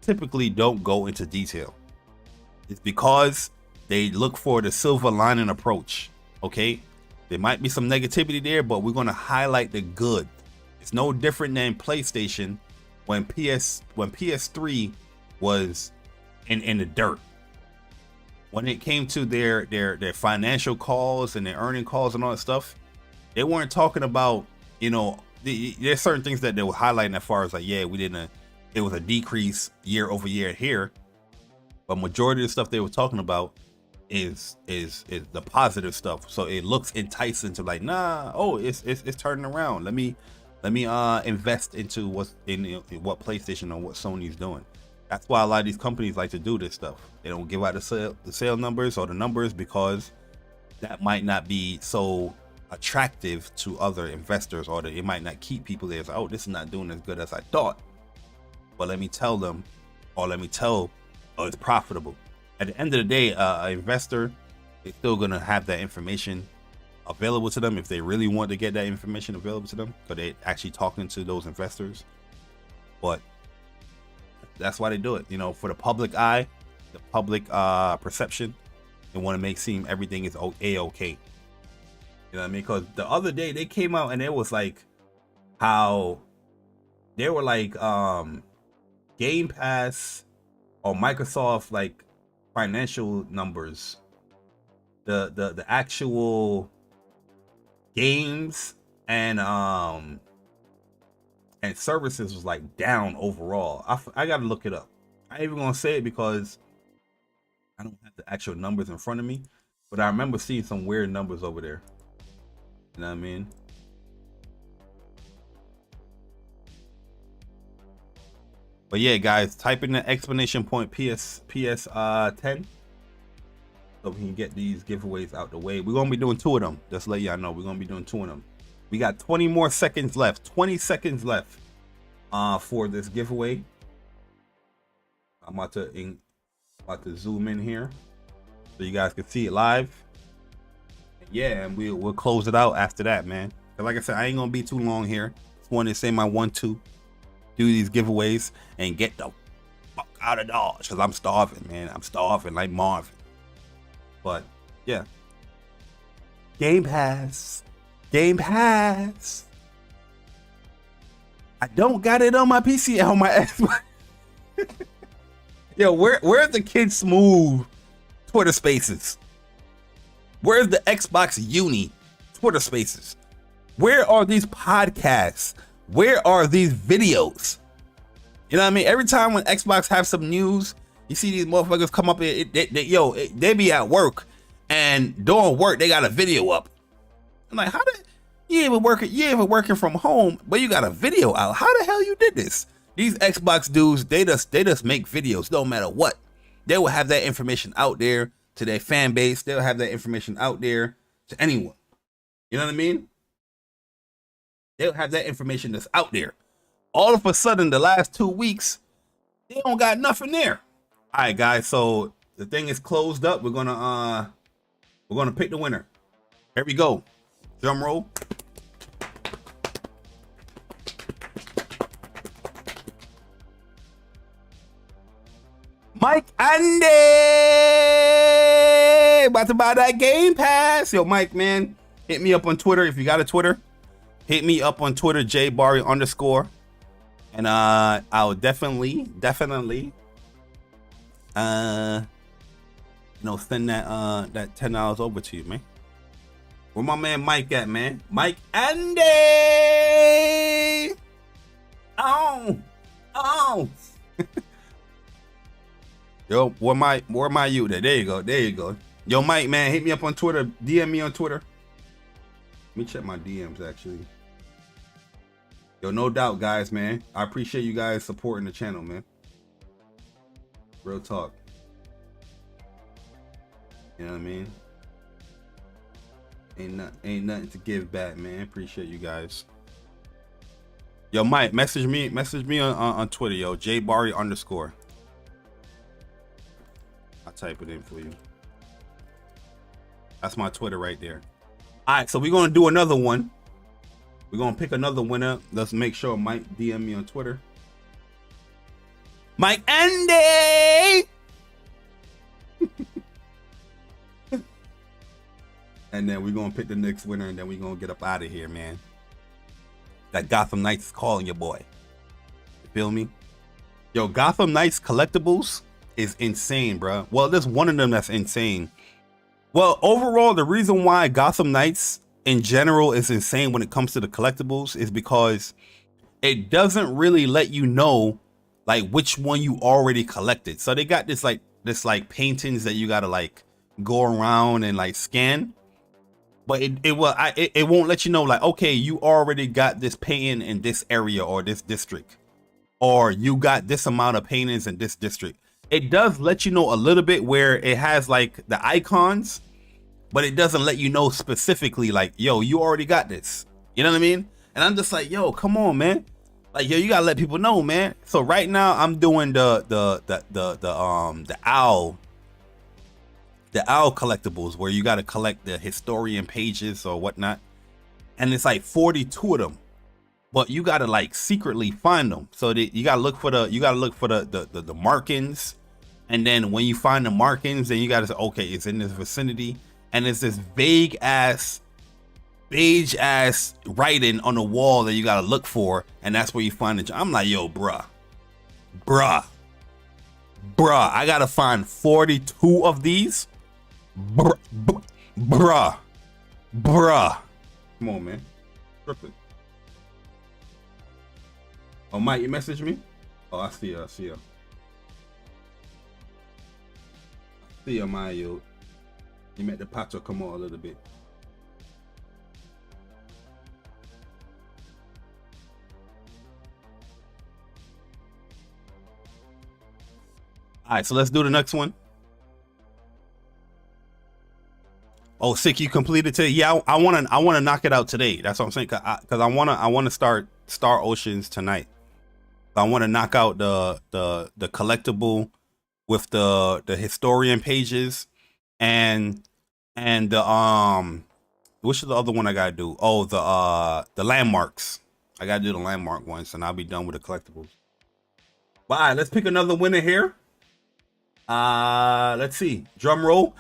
[SPEAKER 1] typically don't go into detail. It's because they look for the silver lining approach. Okay, there might be some negativity there, but we're going to highlight the good. It's no different than PlayStation when PS3 was in the dirt. When it came to their financial calls and their earning calls and all that stuff, they weren't talking about, you know, there's certain things that they were highlighting as far as like, yeah, it was a decrease year over year here, but majority of the stuff they were talking about is the positive stuff. So it looks enticing to like, nah, oh, it's turning around. Let me invest into what's in what PlayStation or what Sony's doing. That's why a lot of these companies like to do this stuff. They don't give out the sale numbers or the numbers because that might not be so attractive to other investors, or that it might not keep people there. It's like, oh, this is not doing as good as I thought. But let me tell them, or let me tell, oh, it's profitable. At the end of the day, an investor is still gonna have that information available to them if they really want to get that information available to them, because they're actually talking to those investors. But that's why they do it, you know, for the public eye, the public perception. They want to make seem everything is a-okay. You know what I mean? Because the other day they came out and it was like how they were like Gamepass or Microsoft like financial numbers, the actual games and services was like down overall. I gotta look it up. I ain't even gonna say it because I don't have the actual numbers in front of me, but I remember seeing some weird numbers over there. You know what I mean? But yeah, guys, type in the exclamation point PS 10 so we can get these giveaways out the way. We're gonna be doing 2 of them. Just to let y'all know, we're gonna be doing 2 of them. We got 20 more seconds left. 20 seconds left for this giveaway. I'm about to zoom in here so you guys can see it live. Yeah, and we'll close it out after that, man. But like I said, I ain't gonna be too long here. Just wanted to say my 1-2, do these giveaways and get the fuck out of Dodge, because I'm starving, man. I'm starving like Marvin. But yeah, Gamepass. I don't got it on my PC, on my Xbox. Yo, where's the Kid Smooth Twitter Spaces? Where's the Xbox Uni Twitter Spaces? Where are these podcasts? Where are these videos? You know what I mean? Every time when Xbox have some news, you see these motherfuckers come up here. They be at work, and during work they got a video up. I'm like, how did you even working from home, but you got a video out? How the hell you did this? These Xbox dudes, they just make videos no matter what. They will have that information out there to their fan base. They'll have that information out there to anyone. You know what I mean? They'll have that information that's out there. All of a sudden, the last 2 weeks, they don't got nothing there. All right, guys. So the thing is closed up. We're gonna pick the winner. Here we go. Drum roll. Mike Andy, about to buy that Game Pass. Yo, Mike, man, hit me up on Twitter if you got a Twitter. Hit me up on Twitter, jbarry_, and I'll definitely, send that $10 over to you, man. Where my man Mike at, man? Mike Andy. Oh. Yo, where my you there? There you go. Yo, Mike, man, hit me up on Twitter. DM me on Twitter. Let me check my DMs, actually. Yo, no doubt, guys, man. I appreciate you guys supporting the channel, man. Real talk. You know what I mean? Ain't nothing to give back, man. Appreciate you guys. Yo, Mike, message me on Twitter, yo, jbarry_. I'll type it in for you. That's my Twitter right there. All right, so we're gonna do another one. We're gonna pick another winner. Let's make sure Mike DM me on Twitter. Mike Andy. And then we're gonna pick the next winner, and then we're gonna get up out of here, man. That Gotham Knights is calling your boy. You feel me? Yo, Gotham Knights collectibles is insane, bro. Well, there's one of them that's insane. Well, overall, the reason why Gotham Knights in general is insane when it comes to the collectibles is because it doesn't really let you know like which one you already collected. So they got this like paintings that you gotta like go around and like scan, but it won't let you know like, okay, you already got this painting in this area or this district, or you got this amount of paintings in this district. It does let you know a little bit where it has like the icons, but it doesn't let you know specifically like, yo, you already got this. You know what I mean? And I'm just like, yo, come on, man. Like, yo, you gotta let people know, man. So right now I'm doing the owl collectibles, where you gotta collect the historian pages or whatnot. And it's like 42 of them. But you gotta like secretly find them. So that you gotta look for the markings. And then when you find the markings, then you gotta say, okay, it's in this vicinity. And it's this beige ass writing on the wall that you gotta look for, and that's where you find it. I'm like, yo, bruh, I gotta find 42 of these, bruh. Come on, man. Oh, Mike, you messaged me? Oh, I see ya. See ya, Mayo. You met the pacho come on a little bit. All right, so let's do the next one. Oh, sick! You completed today? Yeah, I wanna knock it out today. That's what I'm saying. Cause I wanna start Star Oceans tonight. I want to knock out the collectible with the historian pages and which is the other one I gotta do? Oh, the landmarks. I gotta do the landmark ones, and I'll be done with the collectibles. All right, let's pick another winner here. Let's see. Drum roll.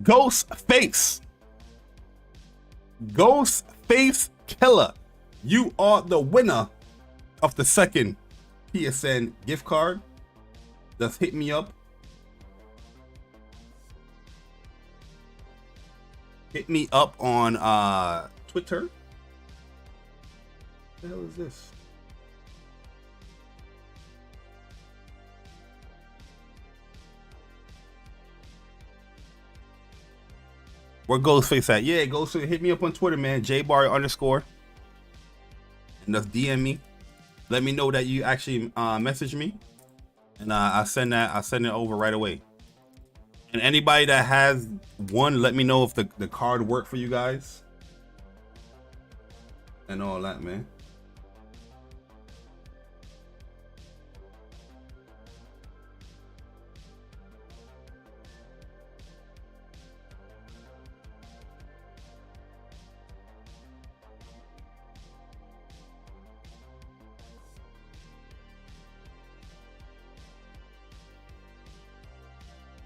[SPEAKER 1] Ghostface Killer, you are the winner of the second PSN gift card. Just hit me up. Hit me up on Twitter. What the hell is this? Where Ghostface at? Yeah, Ghostface, hit me up on Twitter, man. JBar_. And just DM me. Let me know that you actually message me, and I send it over right away. And anybody that has one, let me know if the card worked for you guys and all that, man.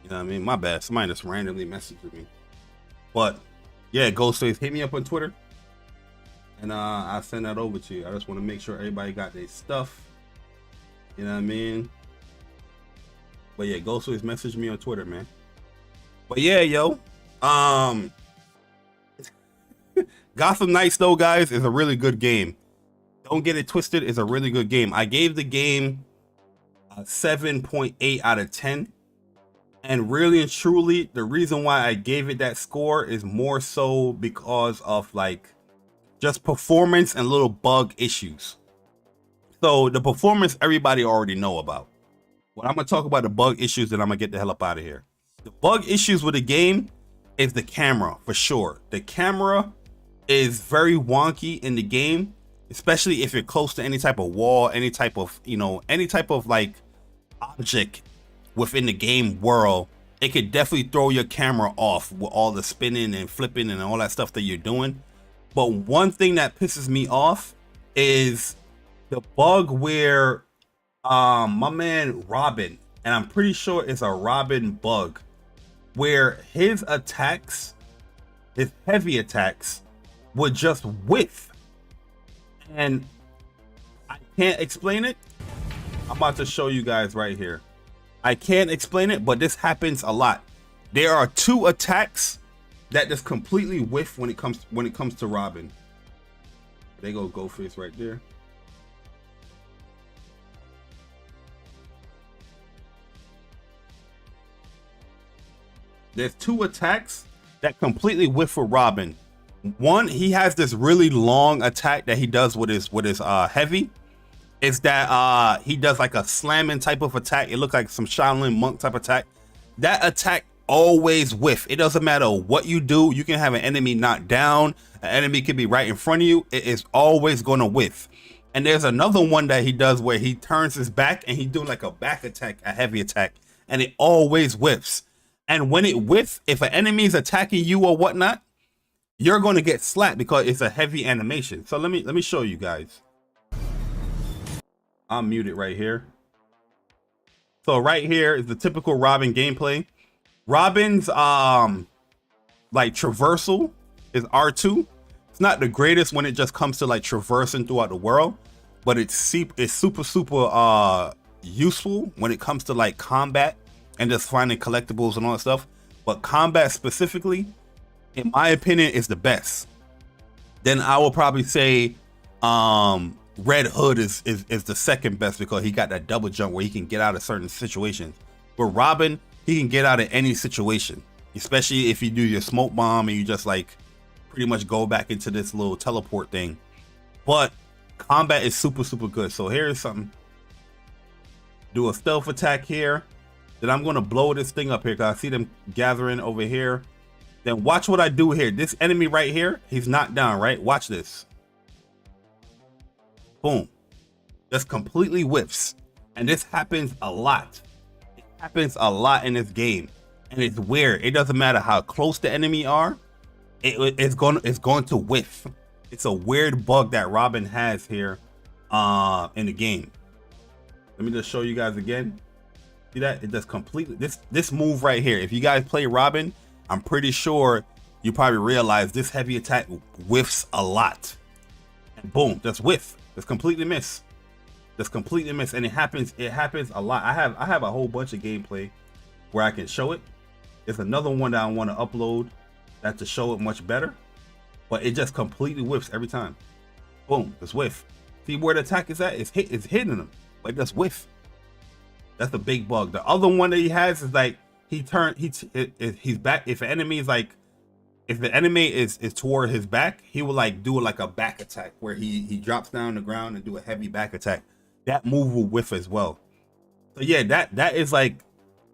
[SPEAKER 1] You know what I mean? My bad. Somebody just randomly messaged me. But yeah, Ghostface, hit me up on Twitter, and I'll send that over to you. I just want to make sure everybody got their stuff. You know what I mean? But yeah, Ghostface, message me on Twitter, man. But yeah, yo, Gotham Knights though, guys, is a really good game. Don't get it twisted. It's a really good game. I gave the game a 7.8 out of 10. And really and truly, the reason why I gave it that score is more so because of like just performance and little bug issues. So the performance, everybody already know about. When I'm gonna talk about the bug issues, then I'm gonna get the hell up out of here. The bug issues with the game is the camera, for sure. The camera is very wonky in the game, especially if you're close to any type of wall, any type of, you know, any type of like object within the game world. It could definitely throw your camera off with all the spinning and flipping and all that stuff that you're doing. But one thing that pisses me off is the bug where my man Robin, and I'm pretty sure it's a Robin bug, where his attacks, his heavy attacks, would just whiff. And I can't explain it. I'm about to show you guys right here. I can't explain it, but this happens a lot. There are 2 attacks that just completely whiff when it comes to Robin. They go Ghostface right there. There's two attacks that completely whiff for Robin. One, he has this really long attack that he does with his heavy. It's that he does like a slamming type of attack. It looks like some Shaolin monk type attack. That attack always whiff. It doesn't matter what you do. You can have an enemy knocked down. An enemy could be right in front of you. It is always going to whiff. And there's another one that he does where he turns his back and he do like a back attack, a heavy attack, and it always whiffs. And when it whiffs, if an enemy is attacking you or whatnot, you're going to get slapped because it's a heavy animation. So let me show you guys. I'll mute it right here. So right here is the typical Robin gameplay. Robin's like traversal is R2. It's not the greatest when it just comes to like traversing throughout the world, but it's super useful when it comes to like combat and just finding collectibles and all that stuff. But combat specifically, in my opinion, is the best. Then I will probably say Red Hood is the second best because he got that double jump where he can get out of certain situations. But Robin, he can get out of any situation, especially if you do your smoke bomb and you just like pretty much go back into this little teleport thing. But combat is super good. So here's something. Do a stealth attack here. Then I'm going to blow this thing up here because I see them gathering over here. Then watch what I do here. This enemy right here, he's knocked down, right? Watch this. Boom. Just completely whiffs. And this happens a lot. It happens a lot in this game. And it's weird. It doesn't matter how close the enemy are. It's going to whiff. It's a weird bug that Robin has here in the game. Let me just show you guys again. See that? It does completely this move right here. If you guys play Robin, I'm pretty sure you probably realize this heavy attack whiffs a lot. And boom, just whiff. Just completely miss. Just completely miss. And it happens a lot. I have a whole bunch of gameplay where I can show it. There's another one that I want to upload that to show it much better. But it just completely whiffs every time. Boom, just whiff. See where the attack is at? It's hitting him. But it just whiff. That's the big bug. The other one that he has is like he's back. If an enemy is like, if the enemy is toward his back, he will like do like a back attack where he drops down on the ground and do a heavy back attack. That move will whiff as well. So yeah, that is like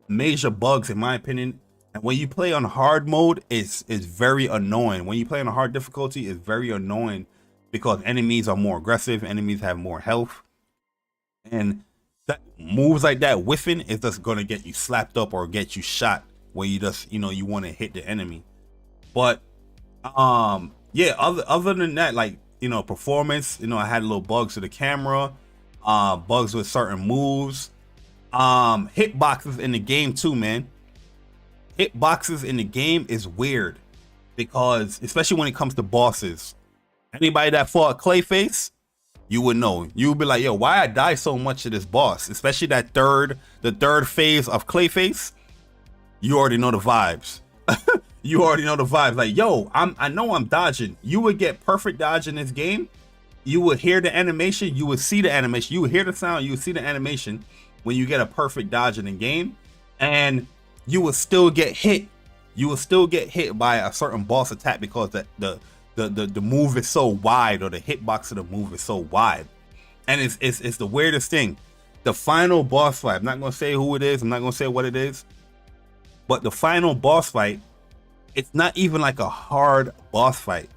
[SPEAKER 1] major bugs in my opinion. And when you play on hard mode, it's very annoying. When you play on a hard difficulty, it's very annoying because enemies are more aggressive. Enemies have more health, and that moves like that whiffing is just gonna get you slapped up or get you shot when you just you want to hit the enemy. But yeah, other than that, like performance, I had little bugs to the camera, bugs with certain moves, hitboxes in the game too, man. Hitboxes in the game is weird because especially when it comes to bosses. Anybody that fought Clayface, you would know. You would be like, yo, why I die so much to this boss? Especially the third phase of Clayface. You already know the vibes. You already know the vibes. Like, yo, I know I'm dodging. You would get perfect dodge in this game. You would hear the animation. You would see the animation. You would hear the sound. You would see the animation when you get a perfect dodge in the game. And you will still get hit. You will still get hit by a certain boss attack because the move is so wide, or the hitbox of the move is so wide. And it's the weirdest thing. The final boss fight, I'm not gonna say who it is, I'm not gonna say what it is, but the final boss fight, it's not even like a hard boss fight,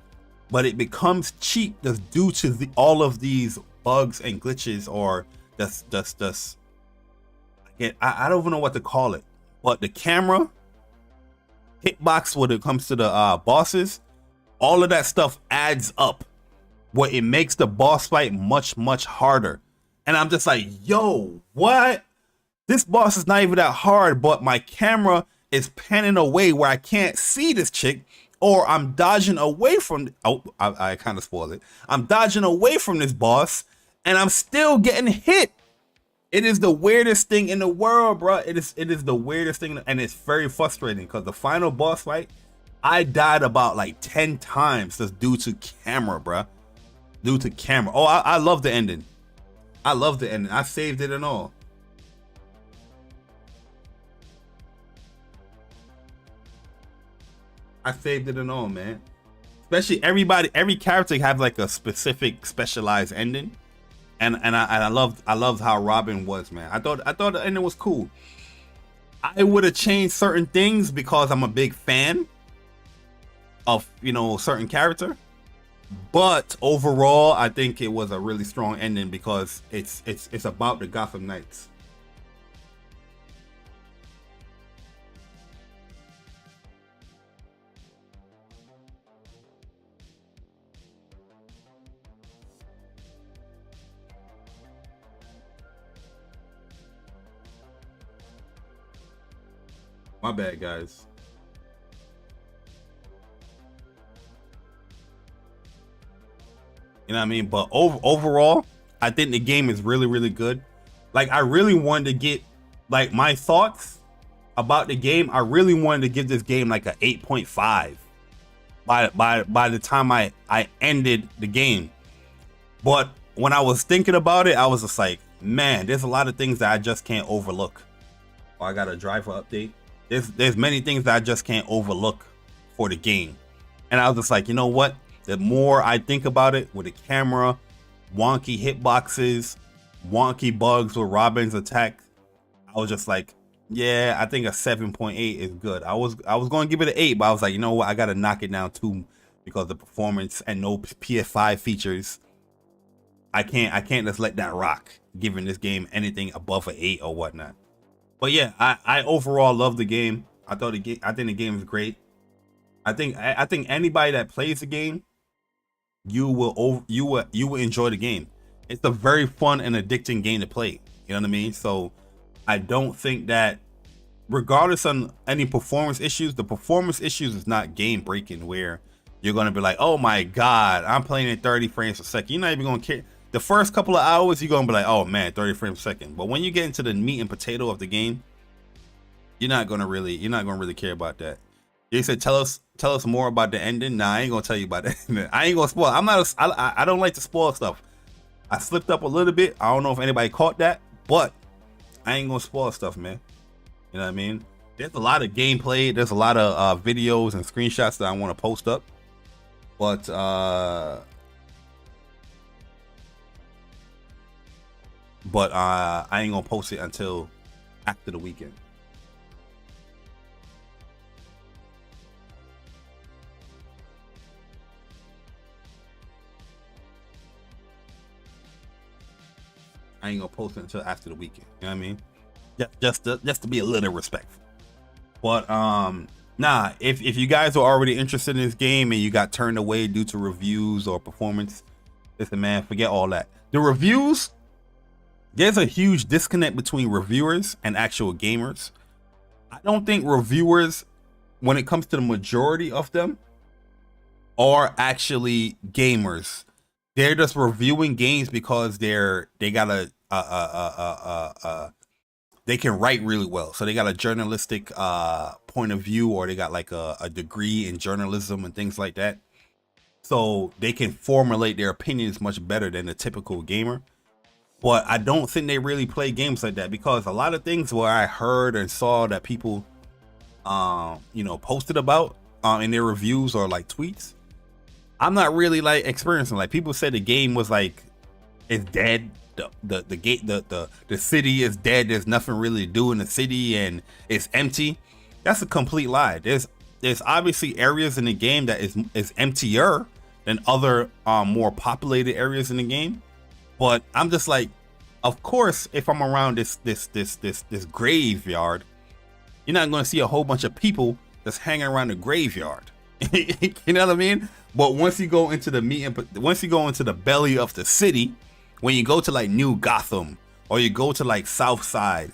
[SPEAKER 1] but it becomes cheap just due to all of these bugs and glitches, or I don't even know what to call it. But the camera, hitbox when it comes to the bosses, all of that stuff adds up where it makes the boss fight much harder. And I'm just like, yo, what? This boss is not even that hard, but my camera is panning away where I can't see this chick, or I'm dodging away from, I kind of spoiled it. I'm dodging away from this boss and I'm still getting hit. It is the weirdest thing in the world, bro. It is the weirdest thing, and it's very frustrating because the final boss fight, I died about like 10 times just due to camera, bro. due to camera. Oh, I love the ending. I love the ending. I saved it and all. I saved it and all, man. Especially every character have like a specific specialized ending, and I loved how Robin was, man. I thought the ending was cool. I would have changed certain things because I'm a big fan of, you know, certain character, but overall I think it was a really strong ending because it's about the Gotham Knights. My bad, guys. You know what I mean? But overall, I think the game is really, really good. Like, I really wanted to get, like, my thoughts about the game. I really wanted to give this game like a 8.5 by the time I ended the game. But when I was thinking about it, I was just like, man, there's a lot of things that I just can't overlook. Oh, I got a driver update. There's many things that I just can't overlook for the game. And I was just like, you know what? The more I think about it, with the camera, wonky hitboxes, wonky bugs with Robin's attack, I was just like, yeah, I think a 7.8 is good. I was going to give it an 8, but I was like, you know what? I got to knock it down too because the performance and no PS5 features. I can't just let that rock, giving this game anything above an 8 or whatnot. But yeah, I overall love the game. I think the game is great. I think anybody that plays the game, you will enjoy the game. It's a very fun and addicting game to play. You know what I mean? So I don't think that, regardless of any performance issues, the performance issues is not game breaking where you're gonna be like, oh my god, I'm playing at 30 frames per second. You're not even gonna care. The first couple of hours, you're gonna be like, oh man, 30 frames per second. But when you get into the meat and potato of the game, you're not gonna really care about that. They said, tell us more about the ending. Nah, I ain't gonna tell you about that. I ain't gonna spoil. I don't like to spoil stuff. I slipped up a little bit. I don't know if anybody caught that, but I ain't gonna spoil stuff, man. You know what I mean? There's a lot of gameplay. There's a lot of videos and screenshots that I want to post up, but I ain't gonna post it until after the weekend. I ain't gonna post it until after the weekend. You know what I mean? Just to be a little respectful. But nah, if you guys are already interested in this game and you got turned away due to reviews or performance, listen, man, forget all that. The reviews, there's a huge disconnect between reviewers and actual gamers. I don't think reviewers, when it comes to the majority of them, are actually gamers. They're just reviewing games because they got they can write really well, so they got a journalistic point of view, or they got like a degree in journalism and things like that, so they can formulate their opinions much better than the typical gamer. But I don't think they really play games like that, because a lot of things where I heard and saw that people posted about in their reviews or like tweets, I'm not really like experiencing. Like, people said the game was like, it's dead. The city is dead. There's nothing really to do in the city and it's empty. That's a complete lie. There's obviously areas in the game that is emptier than other more populated areas in the game. But I'm just like, of course, if I'm around this graveyard, you're not going to see a whole bunch of people that's hanging around the graveyard. You know what I mean? But once you go into the belly of the city, when you go to like New Gotham or you go to like South Side,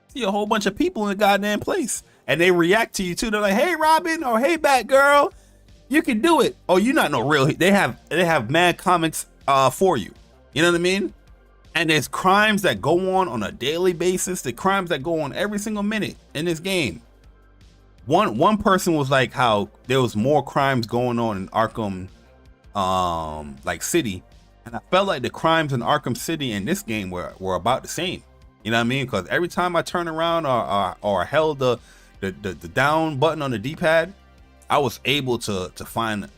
[SPEAKER 1] see a whole bunch of people in the goddamn place, and they react to you too. They're like, "Hey, Robin," or "Hey, Batgirl, you can do it." Oh, you're not no real. They have mad comments for you. You know what I mean? And there's crimes that go on a daily basis. The crimes that go on every single minute in this game. One person was like how there was more crimes going on in Arkham like city, and I felt like the crimes in Arkham City in this game were about the same. You know what I mean? Because every time I turn around or held the down button on the D-pad, I was able to find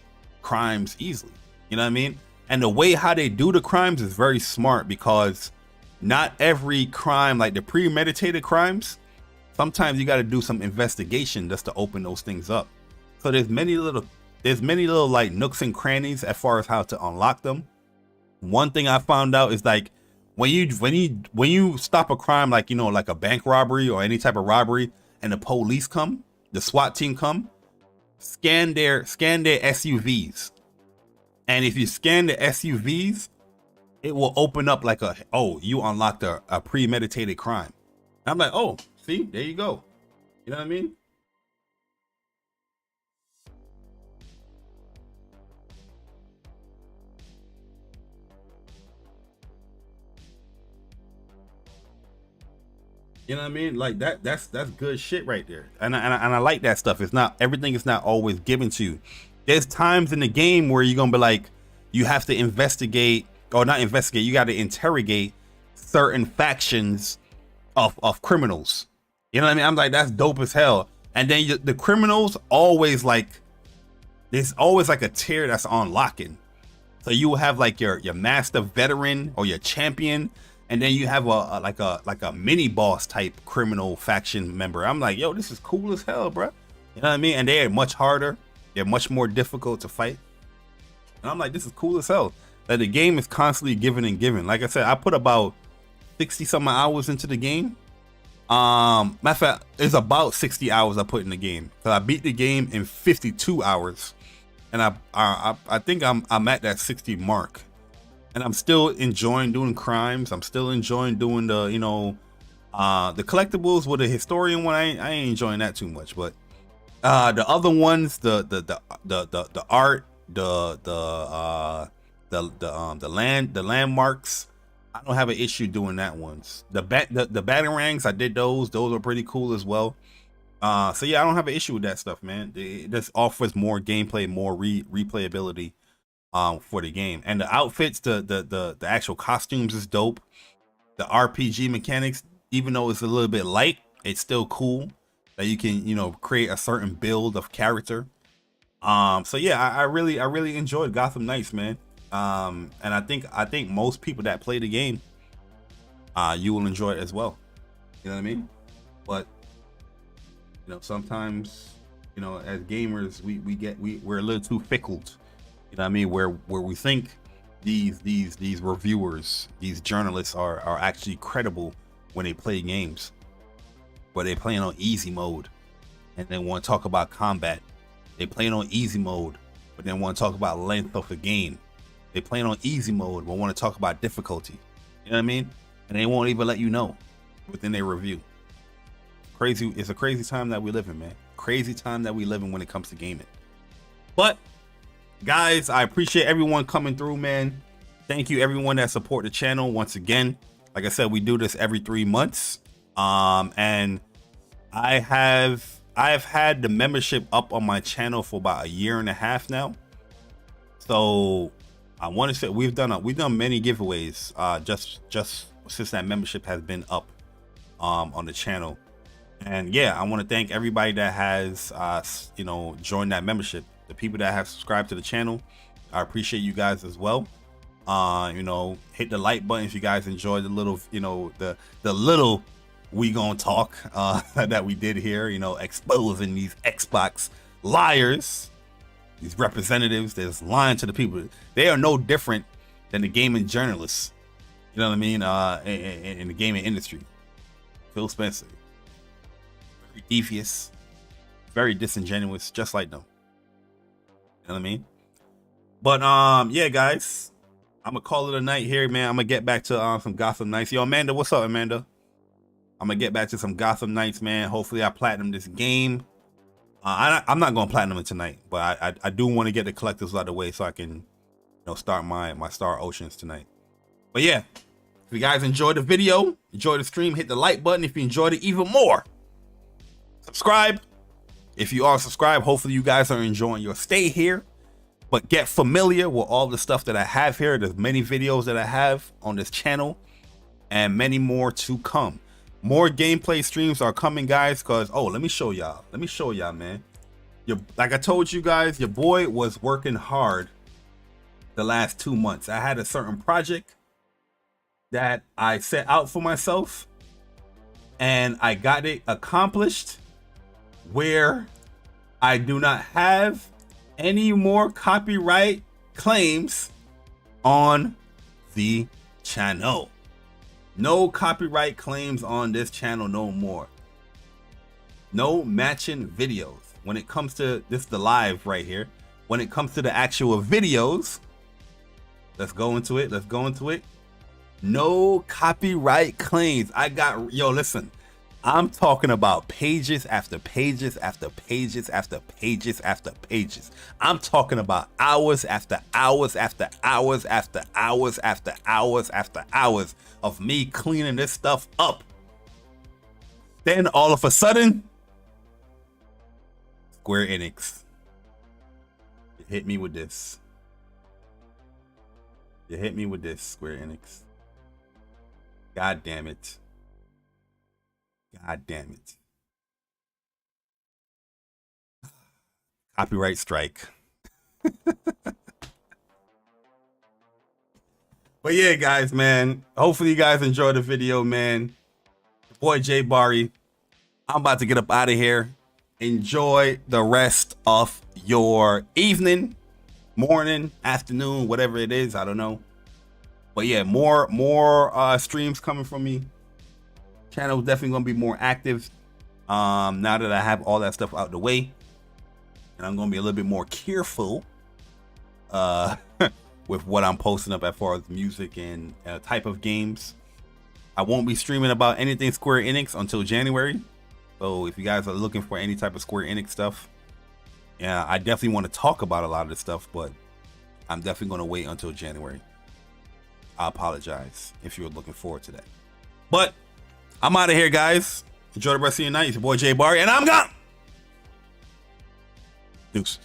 [SPEAKER 1] crimes easily. You know what I mean? And the way how they do the crimes is very smart, because not every crime, like the premeditated crimes, sometimes you got to do some investigation just to open those things up. So there's many little like nooks and crannies as far as how to unlock them. One thing I found out is like when you stop a crime, like, you know, like a bank robbery or any type of robbery, and the police come, the SWAT team come, scan their SUVs. And if you scan the SUVs, it will open up like you unlocked a premeditated crime. And I'm like, oh, see, there you go. You know what I mean? You know what I mean? Like that's good shit right there. And I like that stuff. It's not, everything is not always given to you. There's times in the game where you're gonna be like, you have to investigate, or not investigate, you got to interrogate certain factions of criminals. You know what I mean? I'm like, that's dope as hell. And then the criminals always like, there's always like a tier that's unlocking. So you will have like your master veteran or your champion, and then you have like a mini boss type criminal faction member. I'm like, yo, this is cool as hell, bro. You know what I mean? And they are much harder. They're much more difficult to fight. And I'm like, this is cool as hell. That the game is constantly giving and giving. Like I said, I put about 60 some hours into the game. Matter of fact, it's about 60 hours I put in the game. So I beat the game in 52 hours. And I think I'm at that 60 mark. And I'm still enjoying doing crimes. I'm still enjoying doing the, you know, the collectibles with the historian one. I ain't enjoying that too much. But the other ones, the art, the landmarks, I don't have an issue doing that ones. The batarangs, I did those are pretty cool as well. So yeah, I don't have an issue with that stuff, man. It just offers more gameplay, more replayability for the game. And the outfits, the actual costumes is dope. The RPG mechanics, even though it's a little bit light, it's still cool that you can, you know, create a certain build of character. So yeah, I really enjoyed Gotham Knights, man. And I think most people that play the game, you will enjoy it as well. You know what I mean? But you know, sometimes, you know, as gamers, we're a little too fickle. You know what I mean? Where we think these reviewers, these journalists are actually credible when they play games, but they're playing on easy mode and they want to talk about combat. They playing on easy mode, but then want to talk about length of the game. They playing on easy mode, but want to talk about difficulty. You know what I mean? And they won't even let you know within their review. Crazy. It's a crazy time that we live in, man. Crazy time that we live in when it comes to gaming. But guys, I appreciate everyone coming through, man. Thank you everyone that support the channel once again. Like I said, we do this every 3 months. And I've had the membership up on my channel for about 1.5 years now. So I want to say we've done many giveaways just since that membership has been up on the channel. And yeah, I want to thank everybody that has you know, joined that membership. The people that have subscribed to the channel, I appreciate you guys as well. You know, hit the like button if you guys enjoyed the little, you know, the little we gonna talk that we did here, you know, exposing these Xbox liars, these representatives that's lying to the people. They are no different than the gaming journalists, you know what I mean, in the gaming industry. Phil Spencer, very devious, very disingenuous, just like them. You know what I mean? But yeah, guys, I'm gonna call it a night here, man. I'm gonna get back to some Gotham Knights. Yo, Amanda, what's up, Amanda? I'm gonna get back to some Gotham Knights, man. Hopefully I platinum this game. I'm not gonna platinum it tonight, but I do want to get the collectibles out of the way so I can, you know, start my Star Oceans tonight. But yeah, if you guys enjoyed the video, enjoyed the stream, hit the like button. If you enjoyed it even more, subscribe. If you are subscribed, hopefully you guys are enjoying your stay here. But get familiar with all the stuff that I have here. There's many videos that I have on this channel and many more to come. More gameplay streams are coming, guys, because, oh, let me show y'all. Let me show y'all, man. Like I told you guys, your boy was working hard the last 2 months. I had a certain project that I set out for myself, and I got it accomplished where I do not have any more copyright claims on the channel. No copyright claims on this channel no more. No matching videos. When it comes to this, the live right here, when it comes to the actual videos, let's go into it. Let's go into it. No copyright claims. I got, yo, listen, I'm talking about pages after pages after pages after pages after pages. I'm talking about hours after hours after hours after hours after hours after hours of me cleaning this stuff up. Then all of a sudden, Square Enix, you hit me with this. You hit me with this, Square Enix. God damn it. God damn it. Copyright strike. But yeah, guys, man. Hopefully you guys enjoyed the video, man. Boy Jay Bari. I'm about to get up out of here. Enjoy the rest of your evening, morning, afternoon, whatever it is. I don't know. But yeah, more streams coming from me. Channel definitely gonna be more active now that I have all that stuff out the way, and I'm gonna be a little bit more careful with what I'm posting up as far as music and type of games. I won't be streaming about anything Square Enix until January. So if you guys are looking for any type of Square Enix stuff, yeah, I definitely want to talk about a lot of this stuff, but I'm definitely going to wait until January. I apologize if you were looking forward to that. But I'm out of here, guys. Enjoy the rest of your night. It's your boy Jay Bari, and I'm gone. Deuce.